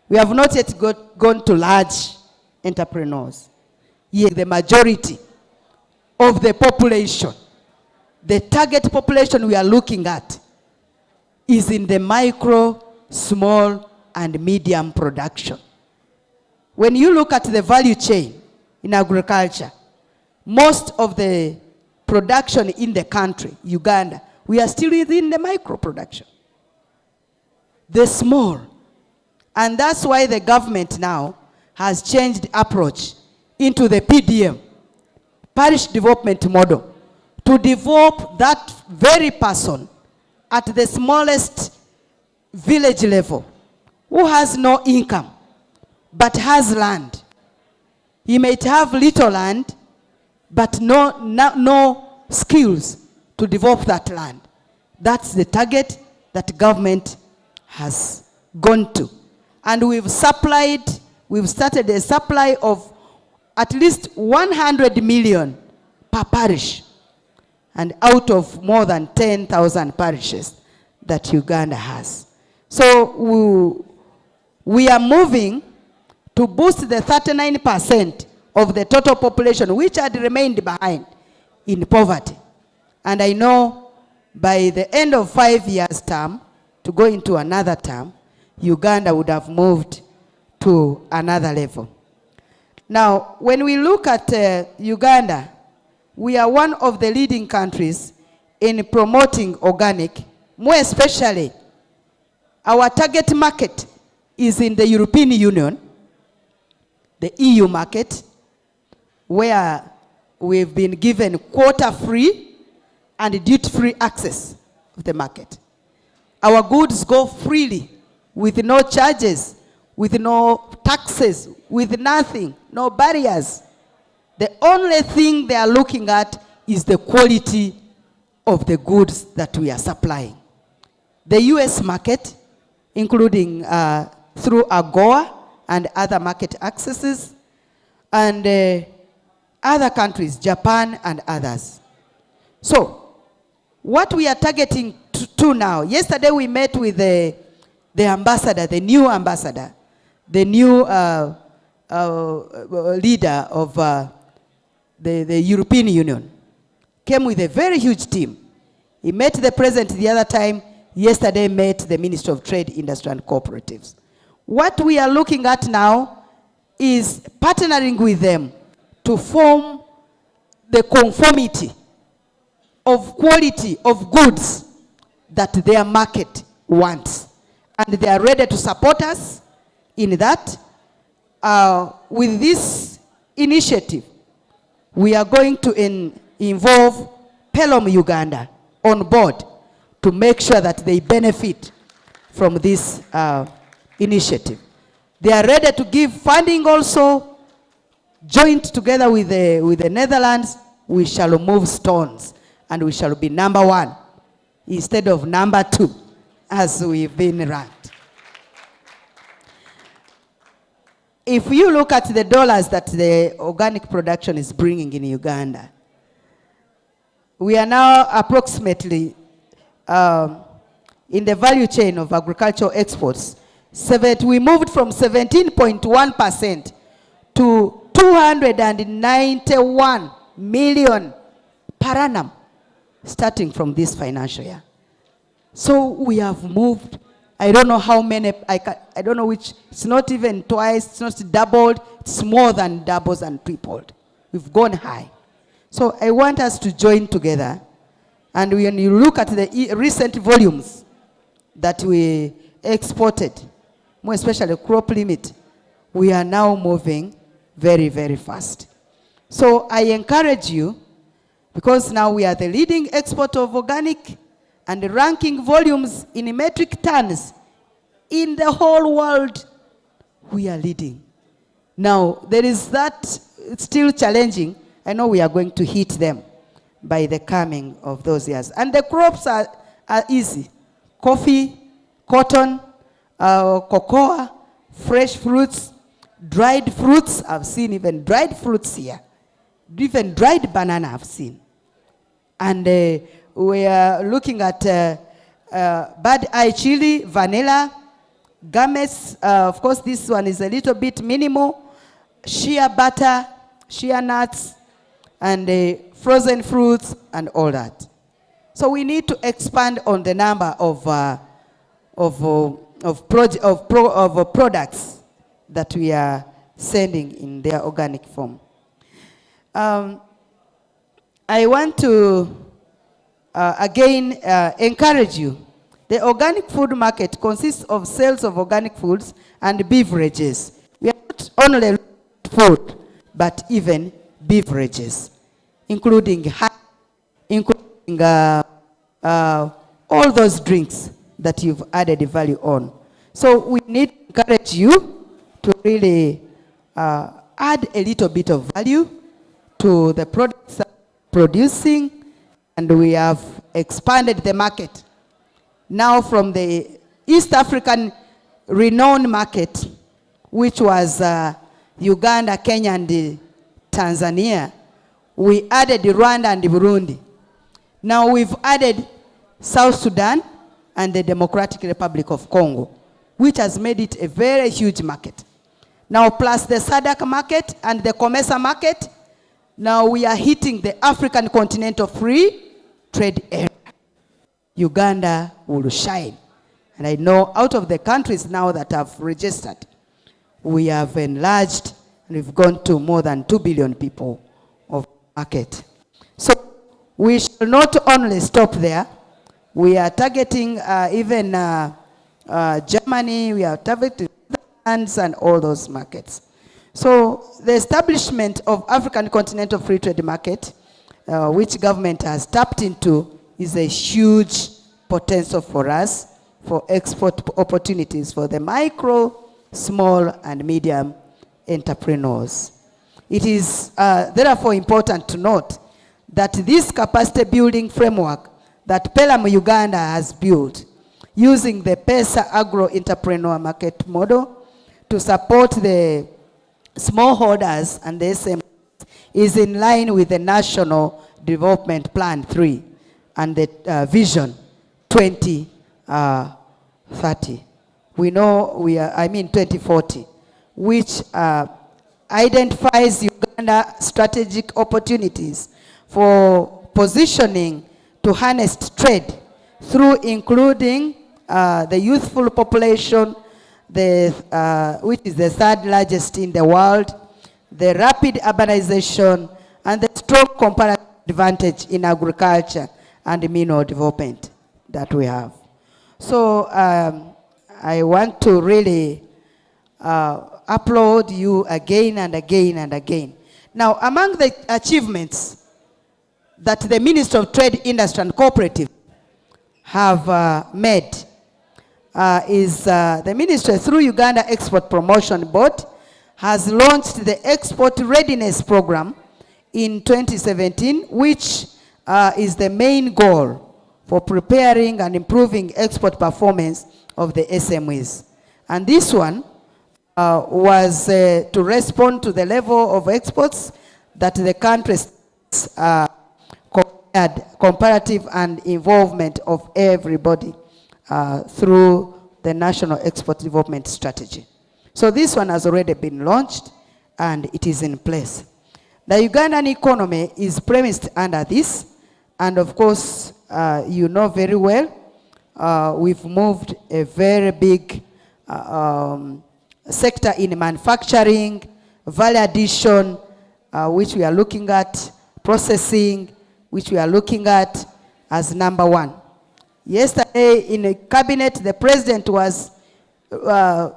We have not yet gone to large entrepreneurs. Yet the majority of the population, the target population we are looking at, is in the micro, small, and medium production. When you look at the value chain in agriculture, most of the production in the country, Uganda, we are still within the micro production, the small. And that's why the government now has changed approach into the PDM, parish development model, to develop that very person at the smallest village level, who has no income but has land. He might have little land but no skills to develop that land. That's the target that government has gone to. And we've started a supply of at least 100 million per parish, and out of more than 10,000 parishes that Uganda has. So we are moving to boost the 39% of the total population which had remained behind in poverty. And I know by the end of 5 years' term, to go into another term, Uganda would have moved to another level. Now, when we look at Uganda, we are one of the leading countries in promoting organic, more especially our target market is in the European Union, the EU market, where we've been given quota-free and duty-free access of the market. Our goods go freely with no charges, with no taxes, with nothing, no barriers. The only thing they are looking at is the quality of the goods that we are supplying. The US market, including through AGOA and other market accesses, and other countries, Japan and others. So, what we are targeting to now, yesterday we met with the ambassador, the new ambassador, the new leader of the European Union, came with a very huge team. He met the president the other time, yesterday met the Minister of Trade, Industry and Cooperatives. What we are looking at now is partnering with them to form the conformity of quality of goods that their market wants. And they are ready to support us in that. With this initiative, we are going to involve PELUM Uganda on board to make sure that they benefit from this initiative. They are ready to give funding also. Joint together with the Netherlands, we shall move stones and we shall be number 1 instead of number 2 as we've been ranked. If you look at the dollars that the organic production is bringing in Uganda, we are now approximately in the value chain of agricultural exports, we moved from 17.1% to 291 million per annum starting from this financial year. So we have moved, I don't know how many, I don't know which, it's not even twice, it's not doubled, it's more than doubles and tripled. We've gone high. So I want us to join together, and when you look at the recent volumes that we exported, more especially crop limit, we are now moving very, very fast. So I encourage you, because now we are the leading exporter of organic and the ranking volumes in metric tons in the whole world, we are leading. Now, there is that, it's still challenging. I know we are going to hit them by the coming of those years. And the crops are easy. Coffee, cotton, cocoa, fresh fruits, dried fruits. I've seen even dried fruits here. Even dried banana I've seen. And we are looking at bad eye chili, vanilla, gummies. Of course, this one is a little bit minimal. Shea butter, shea nuts, and frozen fruits, and all that. So we need to expand on the number of products that we are sending in their organic form. I want to again encourage you. The organic food market consists of sales of organic foods and beverages. We are not only food, but even beverages, including all those drinks that you've added value on. So we need to encourage you to really add a little bit of value to the products that we're producing, and we have expanded the market. Now from the East African renowned market, which was Uganda, Kenya, and Tanzania, we added Rwanda and Burundi. Now we've added South Sudan and the Democratic Republic of Congo, which has made it a very huge market. Now plus the SADC market and the COMESA market, now we are hitting the African Continental Free Trade Area. Uganda will shine. And I know out of the countries now that have registered, we have enlarged and we've gone to more than 2 billion people of market. So we shall not only stop there. We are targeting even Germany, we are targeting France and all those markets. So the establishment of African Continental Free Trade Market, which government has tapped into, is a huge potential for us for export opportunities for the micro, small, and medium entrepreneurs. It is therefore important to note that this capacity building framework that PELUM Uganda has built using the PESA agro-entrepreneur market model to support the smallholders and the SMEs is in line with the National Development Plan 3 and the Vision 2030. We know 2040, which identifies Uganda strategic opportunities for positioning to harness trade through including the youthful population, which is the third largest in the world, the rapid urbanization, and the strong comparative advantage in agriculture and mineral development that we have. So I want to really applaud you again and again and again. Now, among the achievements that the Ministry of Trade, Industry and Cooperative have made is the Ministry, through Uganda Export Promotion Board, has launched the Export Readiness Program in 2017, which is the main goal for preparing and improving export performance of the SMEs. And this one was to respond to the level of exports that the countries comparative and involvement of everybody through the National Export Development Strategy. So this one has already been launched and it is in place. The Ugandan economy is premised under this, and of course, you know very well, we've moved a very big sector in manufacturing, value addition, which we are looking at, processing, which we are looking at as number one. Yesterday in the cabinet, the president was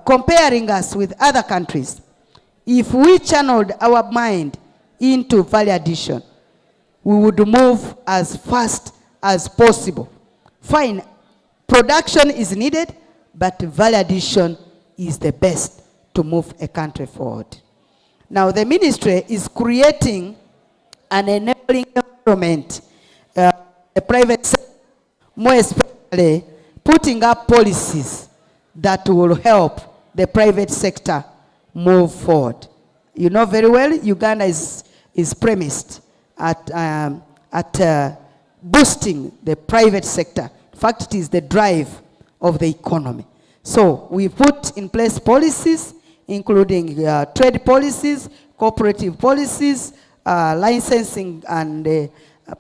comparing us with other countries. If we channeled our mind into value addition, we would move as fast as possible. Fine, production is needed, but value addition is the best to move a country forward. Now, the ministry is creating an enabling environment, the private sector, more especially putting up policies that will help the private sector move forward. You know very well, Uganda is premised at boosting the private sector. In fact, it is the drive of the economy. So we put in place policies, including trade policies, cooperative policies, licensing and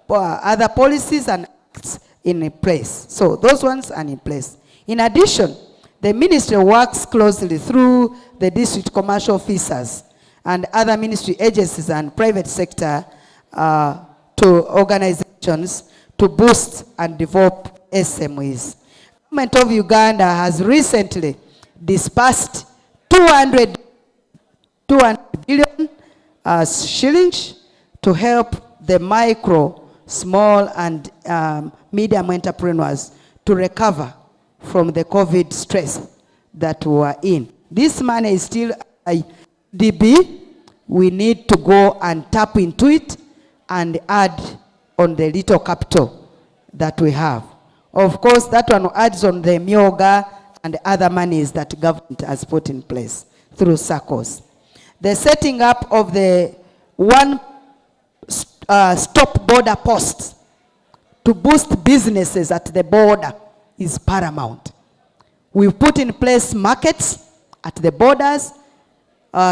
other policies and acts in place. So those ones are in place. In addition, the ministry works closely through the district commercial officers and other ministry agencies and private sector to organizations to boost and develop SMEs. The government of Uganda has recently disbursed 200 billion shillings to help the micro, small and medium entrepreneurs to recover from the COVID stress that we are in. This money is still DB. We need to go and tap into it and add on the little capital that we have. Of course, that one adds on the myoga and other monies that government has put in place through SACCOs. The setting up of the stop border posts to boost businesses at the border is paramount. We've put in place markets at the borders.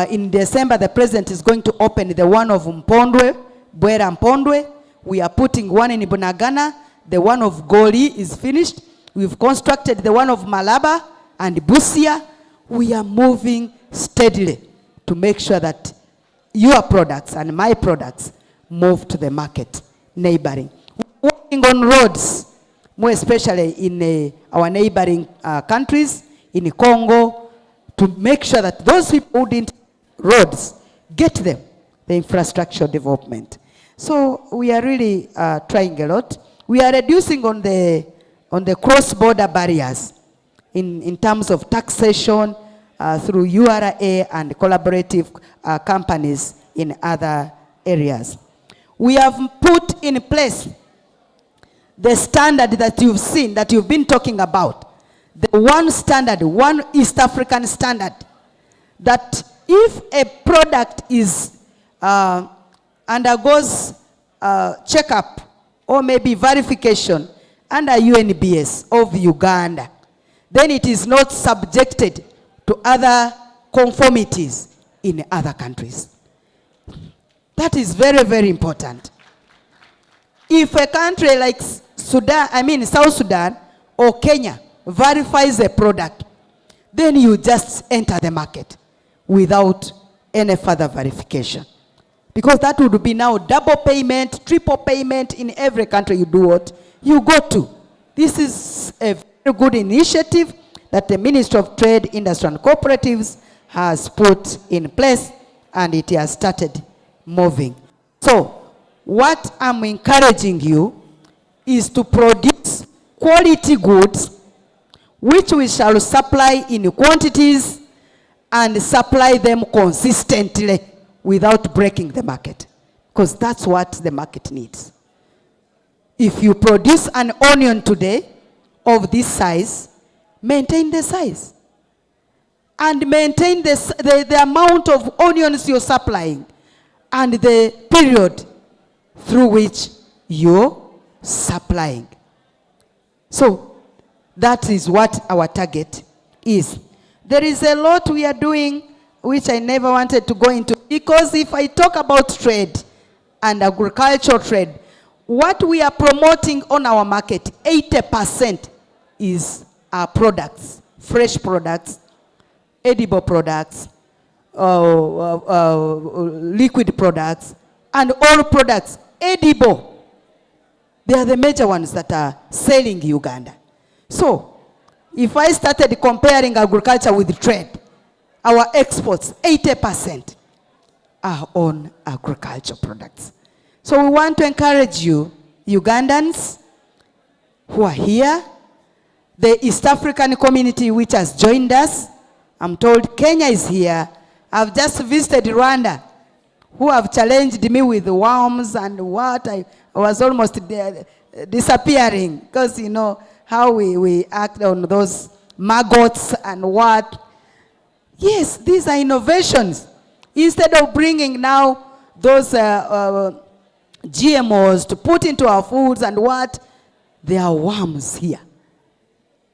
In December, the president is going to open the one of Mpondwe, Bwera Mpondwe. We are putting one in Bunagana. The one of Goli is finished. We've constructed the one of Malaba and Busia. We are moving steadily to make sure that your products and my products move to the market, neighboring. We're working on roads, more especially in our neighboring countries, in Congo, to make sure that those people who didn't roads get them, the infrastructure development. So we are really trying a lot. We are reducing on the cross-border barriers in terms of taxation through URA and collaborative companies in other areas. We have put in place the standard that you've seen, that you've been talking about. The one standard, one East African standard, that if a product is undergoes checkup or maybe verification under UNBS of Uganda, then it is not subjected to other conformities in other countries. That is very, very important. If a country like South Sudan or Kenya verifies a product, then you just enter the market without any further verification. Because that would be now double payment, triple payment in every country you do what? you go to. This is a very good initiative that the Ministry of Trade, Industry and Cooperatives has put in place, and it has started moving. So what I'm encouraging you is to produce quality goods which we shall supply in quantities and supply them consistently without breaking the market, because that's what the market needs. If you produce an onion today of this size, maintain the size and maintain the amount of onions you're supplying and the period through which you're supplying. So that is what our target is. There is a lot we are doing which I never wanted to go into, because if I talk about trade and agricultural trade, what we are promoting on our market, 80% is our products, fresh products, edible products, liquid products, and all products, edible. They are the major ones that are selling Uganda. So, if I started comparing agriculture with trade, our exports, 80% are on agriculture products. So we want to encourage you, Ugandans who are here, the East African community which has joined us. I'm told Kenya is here. I've just visited Rwanda, who have challenged me with worms and what. I was almost disappearing, because you know how we act on those maggots and what. Yes, these are innovations. Instead of bringing now those GMOs to put into our foods and what, there are worms here,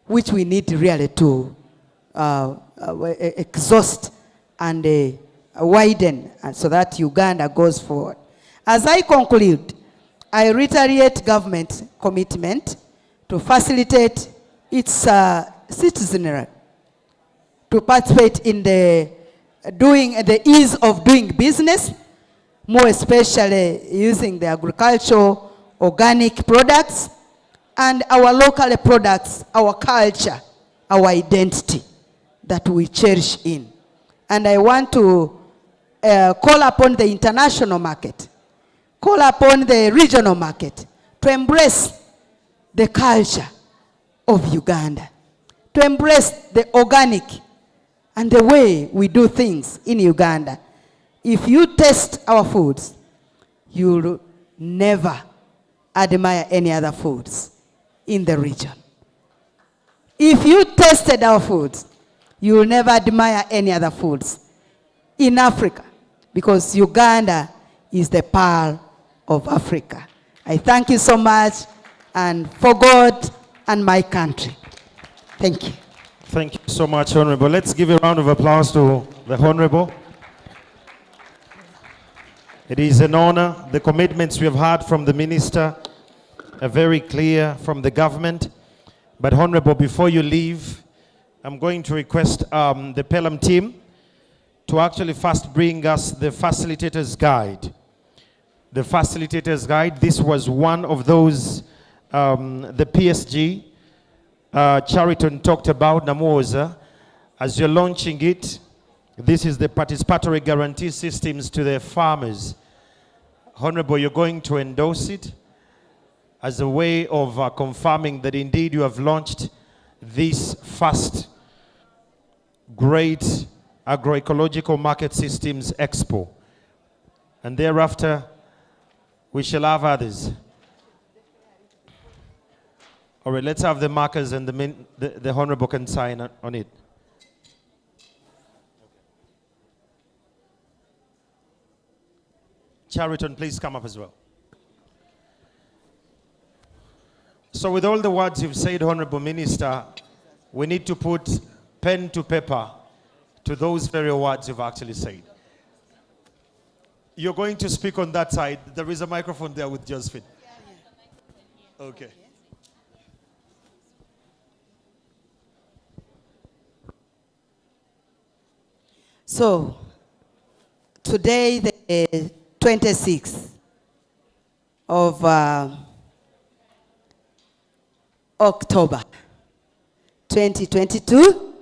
which we need really to exhaust and widen, and so that Uganda goes forward. As I conclude, I reiterate government commitment to facilitate its citizenry to participate in the ease of doing business, more especially using the agricultural organic products and our local products, our culture, our identity that we cherish in. And I want to call upon the international market, call upon the regional market to embrace the culture of Uganda, to embrace the organic and the way we do things in Uganda. If you taste our foods, you'll never admire any other foods in the region. If you tasted our foods, you will never admire any other foods in Africa, because Uganda is the pearl of Africa. I thank you so much, and for God and my country. Thank you. Thank you so much, Honorable. Let's give a round of applause to the Honorable. It is an honor. The commitments we have had from the Minister are very clear from the government. But Honorable, before you leave, I'm going to request the PELUM team to actually first bring us the facilitator's guide. The facilitator's guide, this was one of those, the PSG, Chariton talked about, Namoza. As you're launching it, this is the participatory guarantee systems to the farmers. Honorable, you're going to endorse it as a way of confirming that indeed you have launched this first great agroecological market systems expo. And thereafter, we shall have others. All right, let's have the markers, and the Honorable can sign on it. Chariton, please come up as well. So with all the words you've said, Honorable Minister, we need to put pen to paper to those very words you've actually said. You're going to speak on that side. There is a microphone there with Josephine. Okay. So, today, the 26th of October 2022.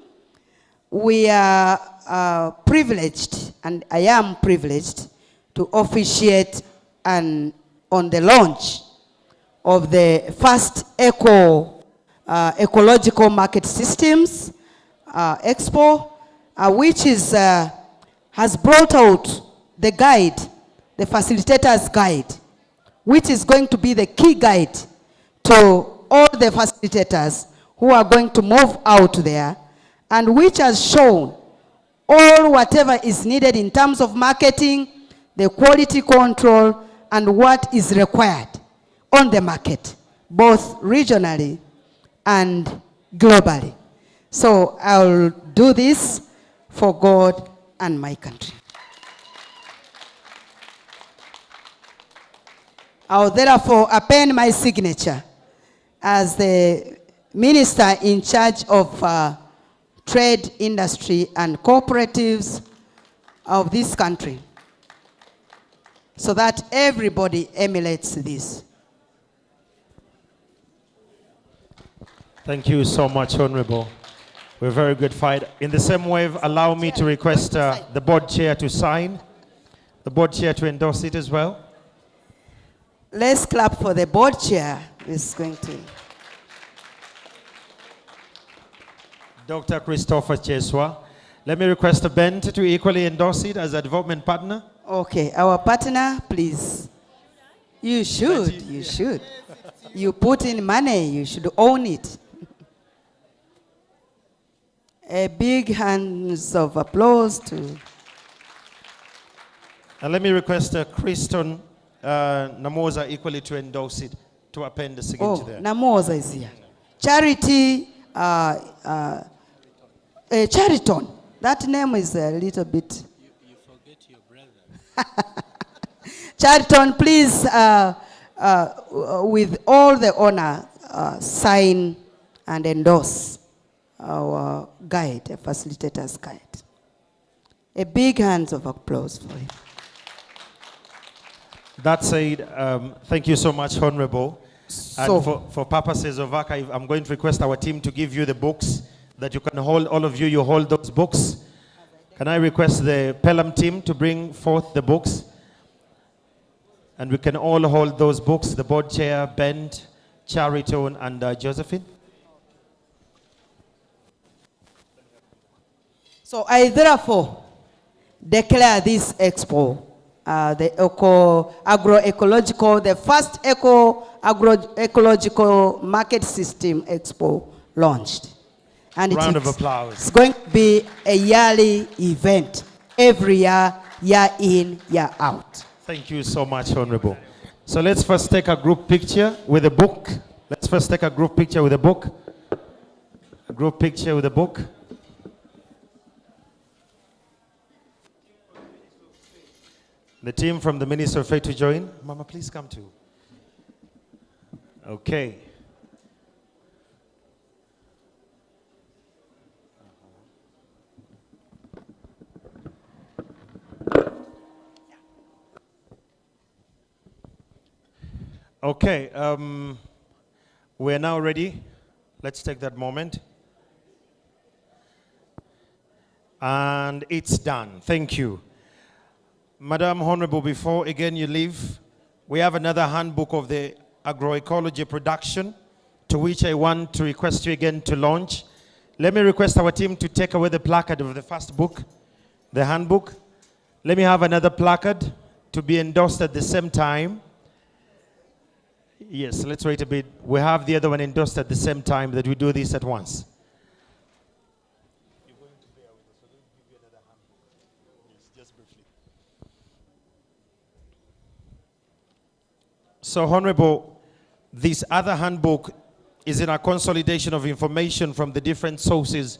We are privileged, and I am privileged, to officiate on the launch of the first ecological market systems EXPO, which has brought out the guide, the facilitator's guide, which is going to be the key guide to all the facilitators who are going to move out there, and which has shown all whatever is needed in terms of marketing, the quality control, and what is required on the market, both regionally and globally. So I'll do this for God and my country. I'll therefore append my signature as the minister in charge of trade, industry, and cooperatives of this country, so that everybody emulates this. Thank you so much, Honorable. We're very good fight. In the same way, allow me to request the board chair to sign, the board chair to endorse it as well. Let's clap for the board chair. Who's going to? Dr. Christopher Cheswa. Let me request Ben to equally endorse it as a development partner. Okay, our partner, please. You should, you should. You put in money, you should own it. A big hands of applause to... And let me request Kriston Namoza equally to endorse it, to append the signature there. Namoza is here. Charity, Chariton. That name is a little bit... You forget your brother. Chariton, please, with all the honor, sign and endorse our guide, a facilitator's guide. A big hands of applause for him. That said, thank you so much, Honorable. So, and for purposes of archive, I'm going to request our team to give you the books that you can hold. All of you, you hold those books. Can I request the PELUM team to bring forth the books? And we can all hold those books, the board chair, Bent, Chariton, and Josephine. So I therefore declare this expo, the agroecological, the first agroecological market system expo launched. And round of applause. It's going to be a yearly event, every year, year in, year out. Thank you so much, Honorable. So let's first take a group picture with a book. Let's first take a group picture with a book. A group picture with a book. The team from the Minister of Faith to join. Mama, please come too. Okay. Okay, we're now ready. Let's take that moment. And it's done. Thank you. Madam Honorable, before again you leave, we have another handbook of the agroecology production, to which I want to request you again to launch. Let me request our team to take away the placard of the first book, the handbook. Let me have another placard to be endorsed at the same time. Yes, let's wait a bit. We have the other one endorsed at the same time, that we do this at once. You're going to bear with us, so let me give you another handbook. Yes, just briefly. So, Honorable, this other handbook is in a consolidation of information from the different sources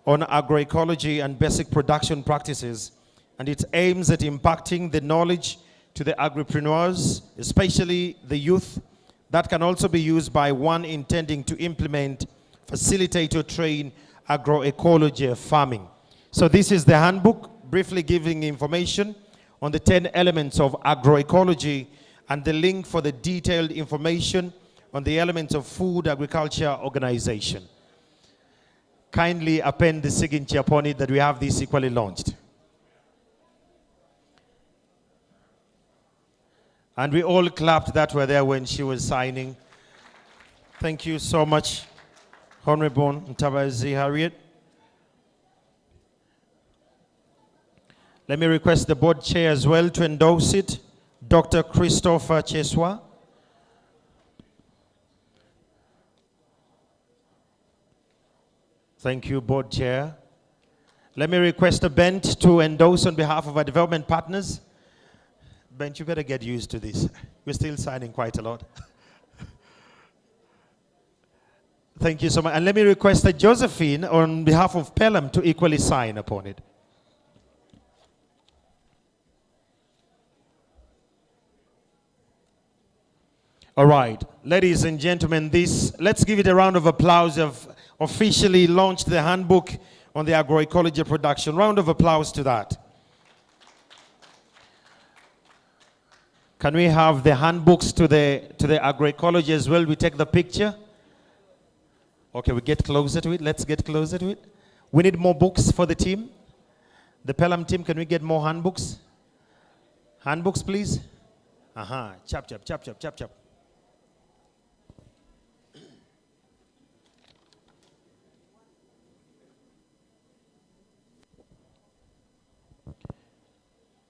on agroecology and basic production practices, and it aims at impacting the knowledge to the agripreneurs, especially the youth, that can also be used by one intending to implement, facilitate, or train agroecology farming. So this is the handbook, briefly giving information on the 10 elements of agroecology and the link for the detailed information on the elements of food agriculture organization. Kindly append the signature upon it that we have this equally launched. And we all clapped that were there when she was signing. Thank you so much, Honorable Ntabazi Harriet. Let me request the board chair as well to endorse it, Dr. Christopher Cheswa. Thank you, board chair. Let me request a Bent to endorse on behalf of our development partners. Bent, you better get used to this. We're still signing quite a lot. Thank you so much. And let me request that Josephine, on behalf of PELUM, to equally sign upon it. All right, ladies and gentlemen, let's give it a round of applause. Of officially launched the handbook on the agroecology production. Round of applause to that. Can we have the handbooks to the agroecology as well? We take the picture. Okay, we get closer to it. Let's get closer to it. We need more books for the team. The PELUM team, can we get more handbooks? Handbooks, please. Chap, chap, chap, chap, chap, chap.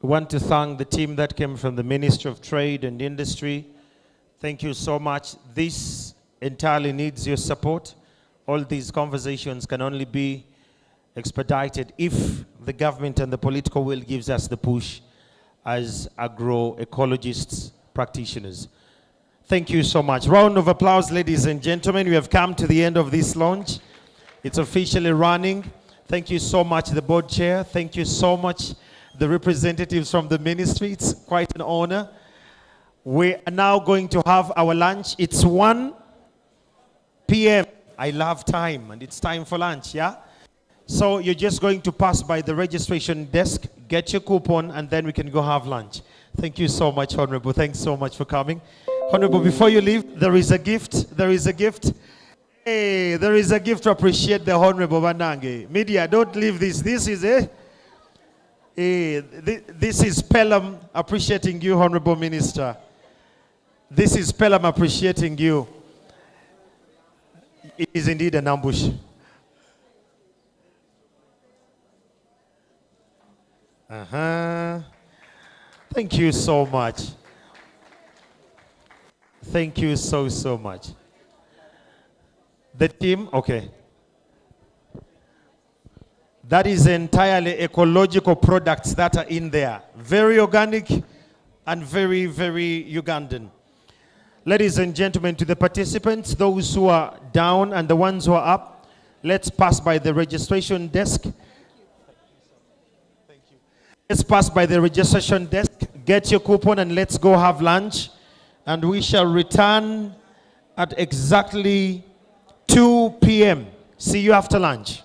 We want to thank the team that came from the Ministry of Trade and Industry. Thank you so much. This entirely needs your support. All these conversations can only be expedited if the government and the political will gives us the push as agroecologists, practitioners. Thank you so much. Round of applause, ladies and gentlemen. We have come to the end of this launch. It's officially running. Thank you so much, the board chair. Thank you so much, the representatives from the ministry. It's quite an honor. We are now going to have our lunch. It's 1 p.m. I love time, and it's time for lunch, yeah? So you're just going to pass by the registration desk, get your coupon, and then we can go have lunch. Thank you so much, Honorable. Thanks so much for coming. Honorable, before you leave, there is a gift. There is a gift. Hey, there is a gift to appreciate the Honorable Banange. Media, don't leave this. This is a... this is PELUM appreciating you, Honorable Minister. This is PELUM appreciating you. It is indeed an ambush. Thank you so much. Thank you so much. The team, okay. That is entirely ecological products that are in there. Very organic and very, very Ugandan. Ladies and gentlemen, to the participants, those who are down and the ones who are up, let's pass by the registration desk. Thank you. Let's pass by the registration desk, get your coupon, and let's go have lunch. And we shall return at exactly 2 p.m. See you after lunch.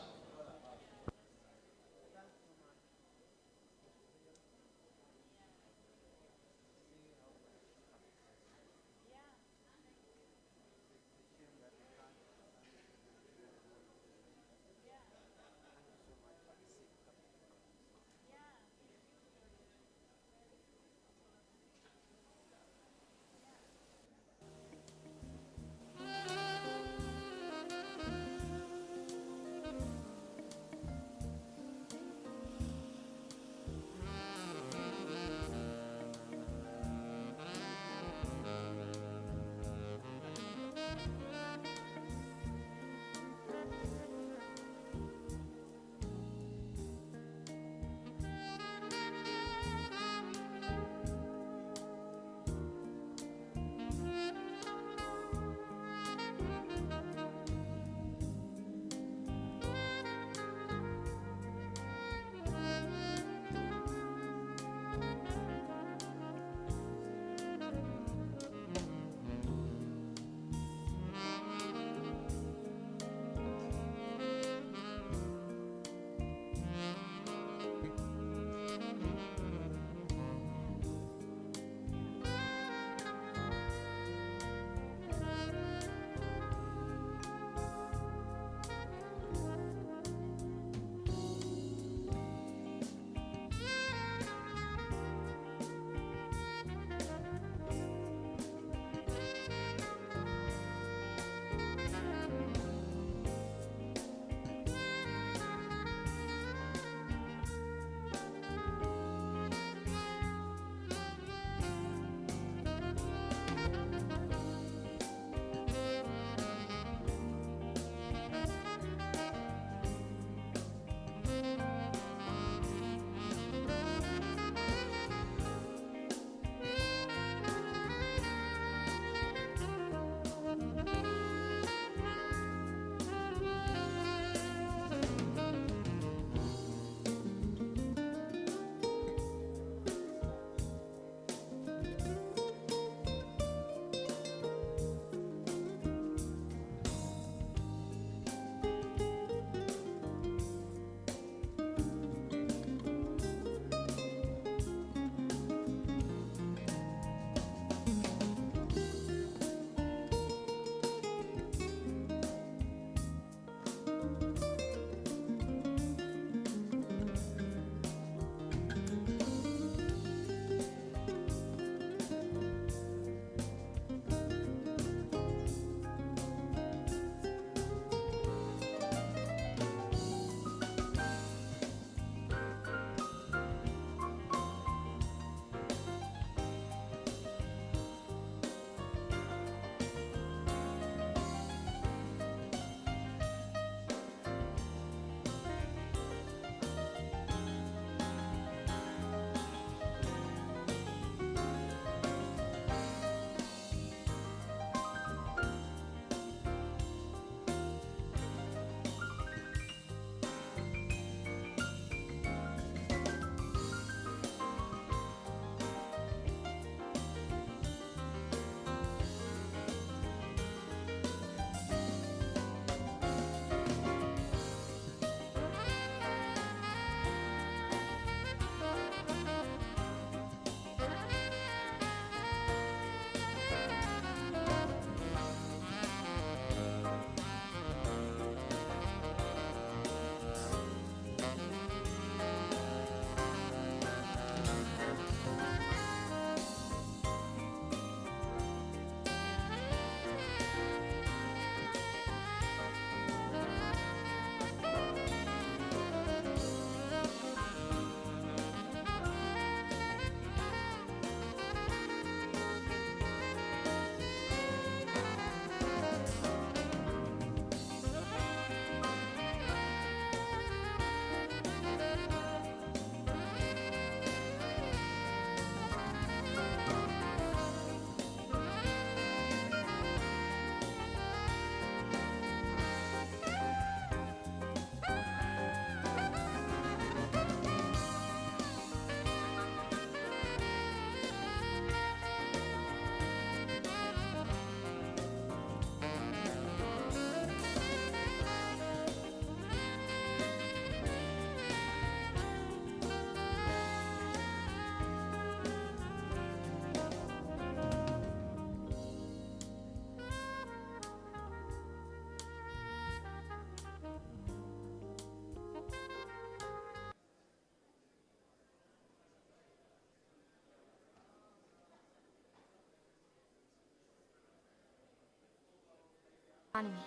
economy.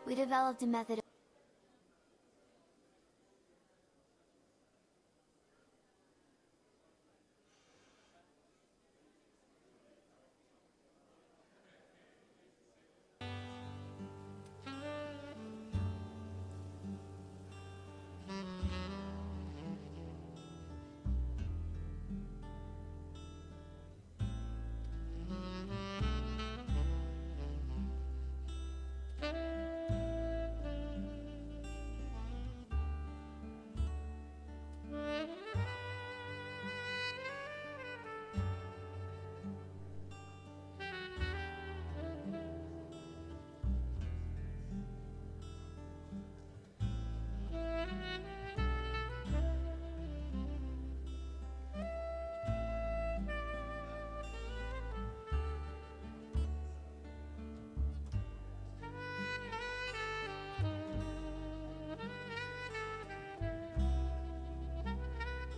We developed a method